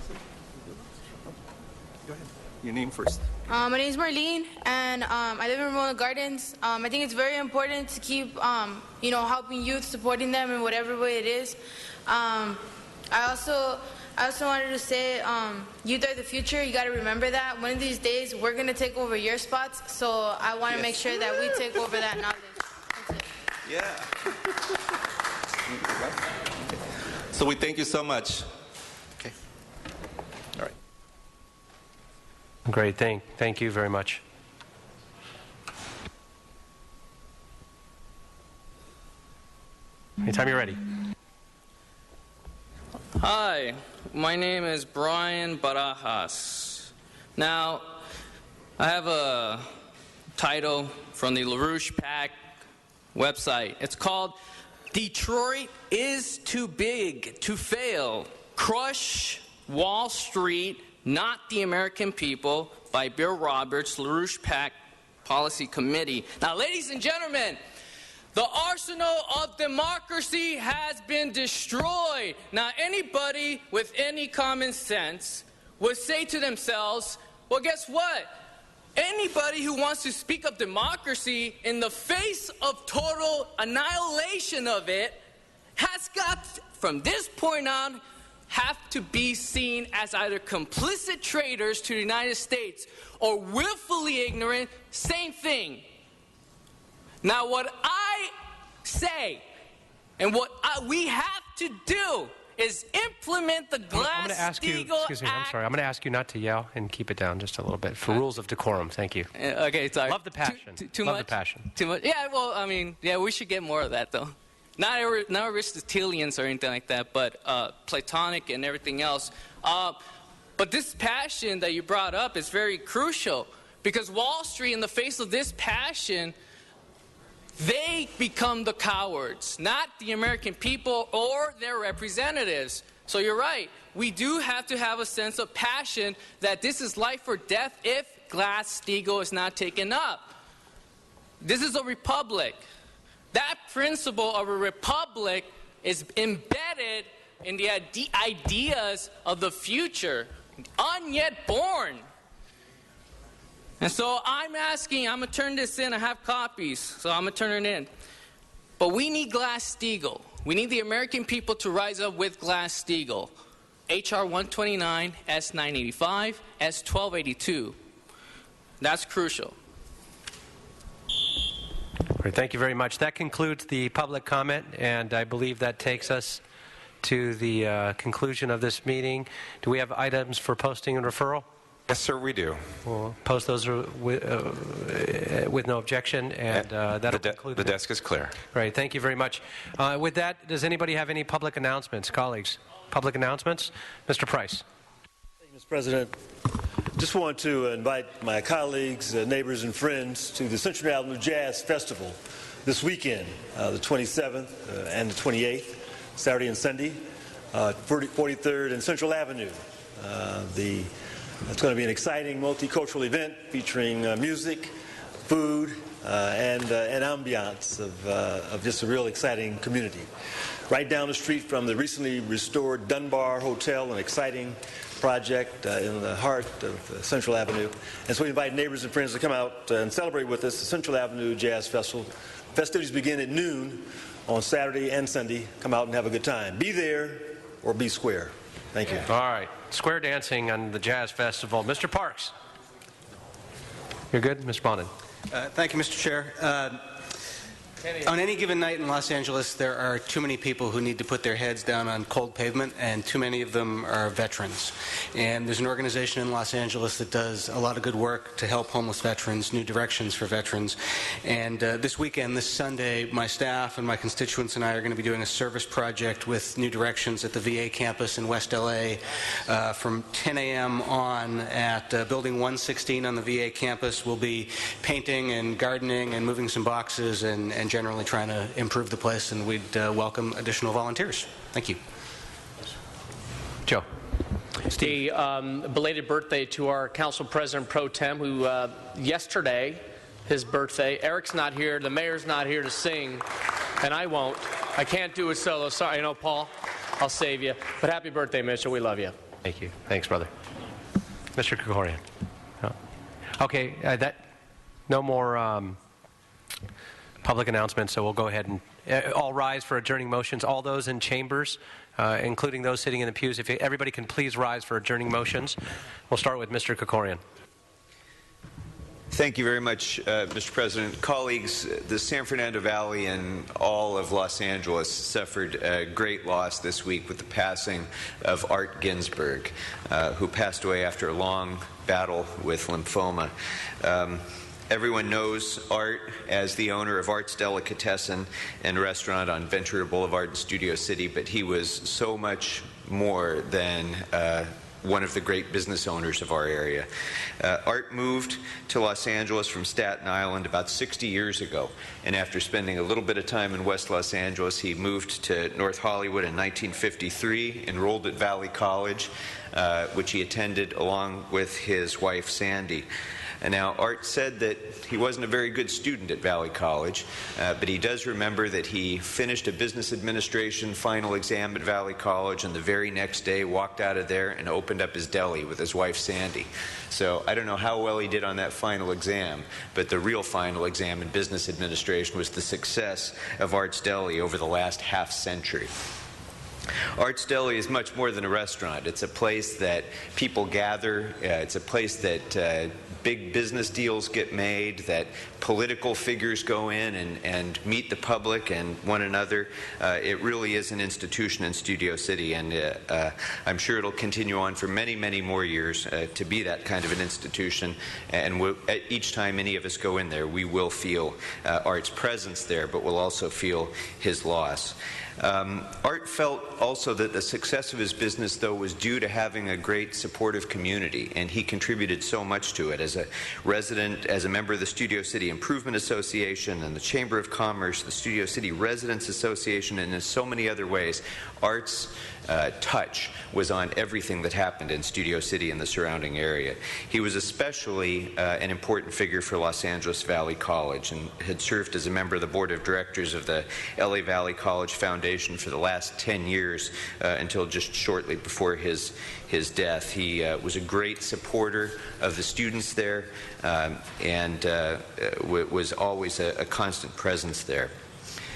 ahead. Your name first. My name is Marlene, and I live in Ramona Gardens. I think it's very important to keep, helping youth, supporting them in whatever way it is. I also wanted to say, youth are the future. You got to remember that. One of these days, we're going to take over your spots. So I want to make sure that we take over that knowledge. Yeah. So we thank you so much. Okay. All right. Great. Thank you very much. Anytime you're ready. Hi, my name is Brian Barajas. Now, I have a title from the LaRouche PAC website. It's called Detroit is Too Big to Fail. Crush Wall Street, Not the American People, by Bill Roberts, LaRouche PAC Policy Committee. Now, ladies and gentlemen, the arsenal of democracy has been destroyed. Now, anybody with any common sense would say to themselves, well, guess what? Anybody who wants to speak of democracy in the face of total annihilation of it has got, from this point on, have to be seen as either complicit traitors to the United States or willfully ignorant, same thing. Now, what I say and what we have to do is implement the Glass-Steagall Act. I'm sorry. I'm going to ask you not to yell and keep it down just a little bit for rules of decorum. Thank you. Okay, sorry. Love the passion. Too Love much? the passion. Too much? Yeah, well, I mean, yeah, we should get more of that, though. Not Aristotelians or anything like that, but Platonic and everything else. But this passion that you brought up is very crucial, because Wall Street, in the face of this passion, they become the cowards, not the American people or their representatives. So you're right. We do have to have a sense of passion that this is life or death if Glass-Steagall is not taken up. This is a republic. That principle of a republic is embedded and the ideas of the future, unyet born. And so I'm asking, I'm going to turn this in. I have copies, so I'm going to turn it in. But we need Glass-Steagall. We need the American people to rise up with Glass-Steagall. H.R. 129, S-985, S-1282. That's crucial. All right, thank you very much. That concludes the public comment, and I believe that takes us to the conclusion of this meeting. Do we have items for posting and referral? Yes, sir, we do. We'll post those with no objection, and that'll conclude the desk is clear. Right, thank you very much. With that, does anybody have any public announcements, colleagues? Public announcements? Mr. Price. Thank you, Mr. President. Just want to invite my colleagues, neighbors, and friends to the Central Avenue Jazz Festival this weekend, the 27th and the 28th, Saturday and Sunday, 43rd and Central Avenue. It's going to be an exciting multicultural event featuring music, food, and ambiance of just a real exciting community. Right down the street from the recently restored Dunbar Hotel, an exciting project in the heart of Central Avenue. And so we invite neighbors and friends to come out and celebrate with us the Central Avenue Jazz Festival. Festivities begin at noon on Saturday and Sunday. Come out and have a good time. Be there or be square. Thank you. All right. Square dancing on the Jazz Festival. Mr. Parks. You're good? Mr. Bonin. Thank you, Mr. Chair. On any given night in Los Angeles, there are too many people who need to put their heads down on cold pavement, and too many of them are veterans. And there's an organization in Los Angeles that does a lot of good work to help homeless veterans, New Directions for Veterans. And this weekend, this Sunday, my staff and my constituents and I are going to be doing a service project with New Directions at the VA campus in West LA from 10 a.m. on at Building 116 on the VA campus. We'll be painting and gardening and moving some boxes and generally trying to improve the place, and we'd welcome additional volunteers. Thank you. Joe. Steve. Belated birthday to our Council President Pro Tem, who yesterday, his birthday. Eric's not here, the mayor's not here to sing, and I won't. I can't do it solo. Sorry, you know, Paul, I'll save you. But happy birthday, Mitchell. We love you. Thank you. Thanks, brother. Mr. Krikorian. Oh. Okay, no more public announcements, so we'll go ahead and all rise for adjourning motions. All those in chambers, including those sitting in the pews, if everybody can please rise for adjourning motions. We'll start with Mr. Krikorian. Thank you very much, Mr. President. Colleagues, the San Fernando Valley and all of Los Angeles suffered a great loss this week with the passing of Art Ginsberg, who passed away after a long battle with lymphoma. Everyone knows Art as the owner of Art's Delicatessen and Restaurant on Ventura Boulevard in Studio City, but he was so much more than one of the great business owners of our area. Art moved to Los Angeles from Staten Island about 60 years ago, and after spending a little bit of time in West Los Angeles, he moved to North Hollywood in 1953, enrolled at Valley College, which he attended along with his wife, Sandy. And now, Art said that he wasn't a very good student at Valley College, but he does remember that he finished a business administration final exam at Valley College, and the very next day walked out of there and opened up his deli with his wife, Sandy. So I don't know how well he did on that final exam, but the real final exam in business administration was the success of Art's Deli over the last half-century. Art's Deli is much more than a restaurant. It's a place that people gather. It's a place that big business deals get made, that political figures go in and meet the public and one another. It really is an institution in Studio City, and I'm sure it'll continue on for many, many more years to be that kind of an institution. And each time any of us go in there, we will feel Art's presence there, but we'll also feel his loss. Art felt also that the success of his business, though, was due to having a great supportive community, and he contributed so much to it. As as a resident, as a member of the Studio City Improvement Association and the Chamber of Commerce, the Studio City Residents Association, and in so many other ways. Art's touch was on everything that happened in Studio City and the surrounding area. He was especially an important figure for Los Angeles Valley College and had served as a member of the board of directors of the LA Valley College Foundation for the last 10 years until just shortly before his death. He was a great supporter of the students there and was always a constant presence there.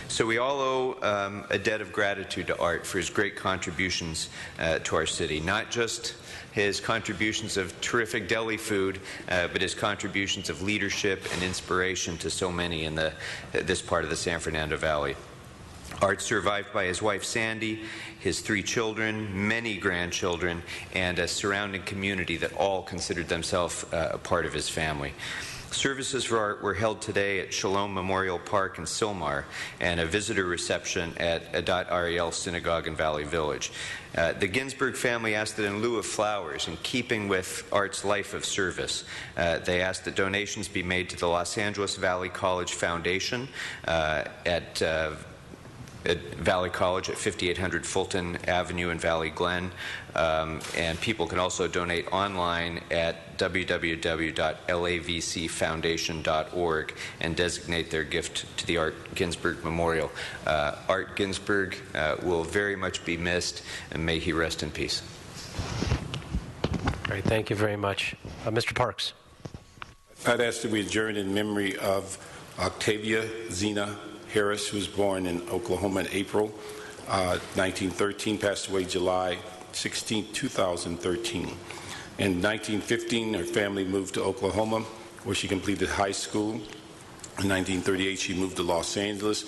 So we all owe a debt of gratitude to Art for his great contributions to our city, not just his contributions of terrific deli food, but his contributions of leadership and inspiration to so many in this part of the San Fernando Valley. Art survived by his wife Sandy, his 3 children, many grandchildren, and a surrounding community that all considered themselves a part of his family. Services for Art were held today at Shalom Memorial Park in Sylmar and a visitor reception at Adat Ariel Synagogue in Valley Village. The Ginsburg family asked that in lieu of flowers, in keeping with Art's life of service, they asked that donations be made to the Los Angeles Valley College Foundation at Valley College at 5800 Fulton Avenue in Valley Glen, and people can also donate online at www.lavcfoundation.org and designate their gift to the Art Ginsburg Memorial. Art Ginsburg will very much be missed, and may he rest in peace. Great, thank you very much. Mr. Parks. I'd ask that we adjourn in memory of Octavia Zena Harris, who was born in Oklahoma in April 1913, passed away July 16, 2013. In 1915, her family moved to Oklahoma, where she completed high school. In 1938, she moved to Los Angeles.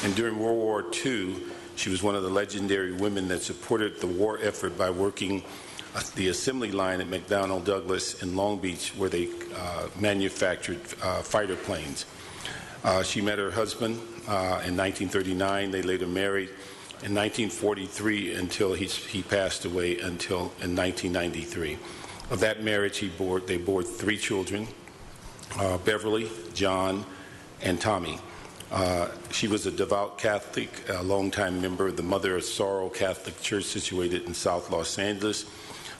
And during World War II, she was one of the legendary women that supported the war effort by working the assembly line at McDonnell Douglas in Long Beach, where they manufactured fighter planes. She met her husband in 1939. They later married in 1943 until he passed away until in 1993. Of that marriage, they bore 3 children, Beverly, John, and Tommy. She was a devout Catholic, a longtime member of the Mother of Sorrow Catholic Church situated in South Los Angeles,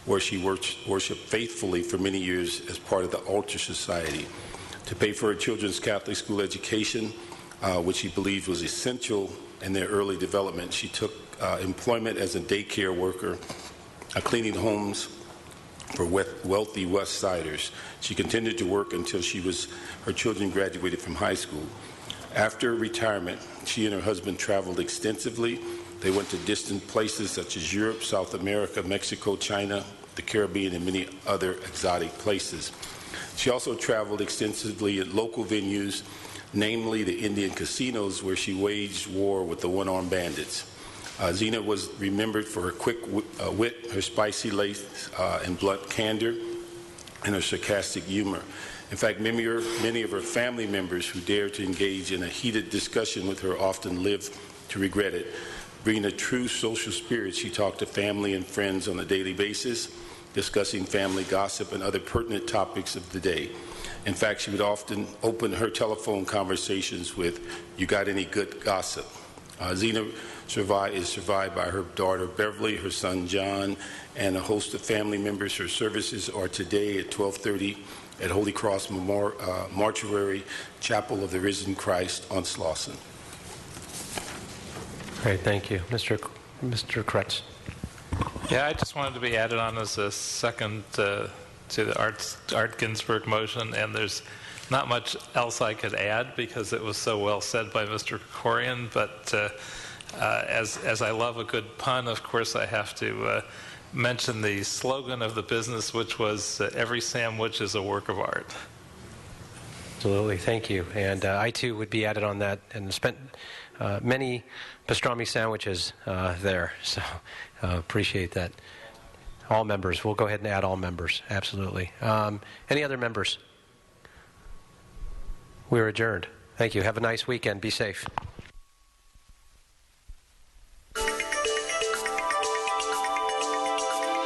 where she worshiped faithfully for many years as part of the Altar Society. To pay for her children's Catholic school education, which she believed was essential in their early development, she took employment as a daycare worker, cleaning homes for wealthy West Siders. She continued to work until her children graduated from high school. After retirement, she and her husband traveled extensively. They went to distant places such as Europe, South America, Mexico, China, the Caribbean, and many other exotic places. She also traveled extensively at local venues, namely the Indian casinos, where she waged war with the one-armed bandits. Zena was remembered for her quick wit, her spicy lace and blunt candor, and her sarcastic humor. In fact, many of her family members who dared to engage in a heated discussion with her often lived to regret it. Bringing a true social spirit, she talked to family and friends on a daily basis, discussing family gossip and other pertinent topics of the day. In fact, she would often open her telephone conversations with, "You got any good gossip?" Zena is survived by her daughter Beverly, her son John, and a host of family members. Her services are today at 12:30 at Holy Cross Mortuary Chapel of the Risen Christ on Slauson. Great, thank you. Mr. Kretz. Yeah, I just wanted to be added on as a second to the Art Ginsburg motion, and there's not much else I could add because it was so well said by Mr. Krikorian, but as I love a good pun, of course I have to mention the slogan of the business, which was, "Every sandwich is a work of art." Absolutely, thank you. And I too would be added on that, and spent many pastrami sandwiches there, so appreciate that. All members, we'll go ahead and add all members, absolutely. Any other members? We're adjourned. Thank you. Have a nice weekend. Be safe.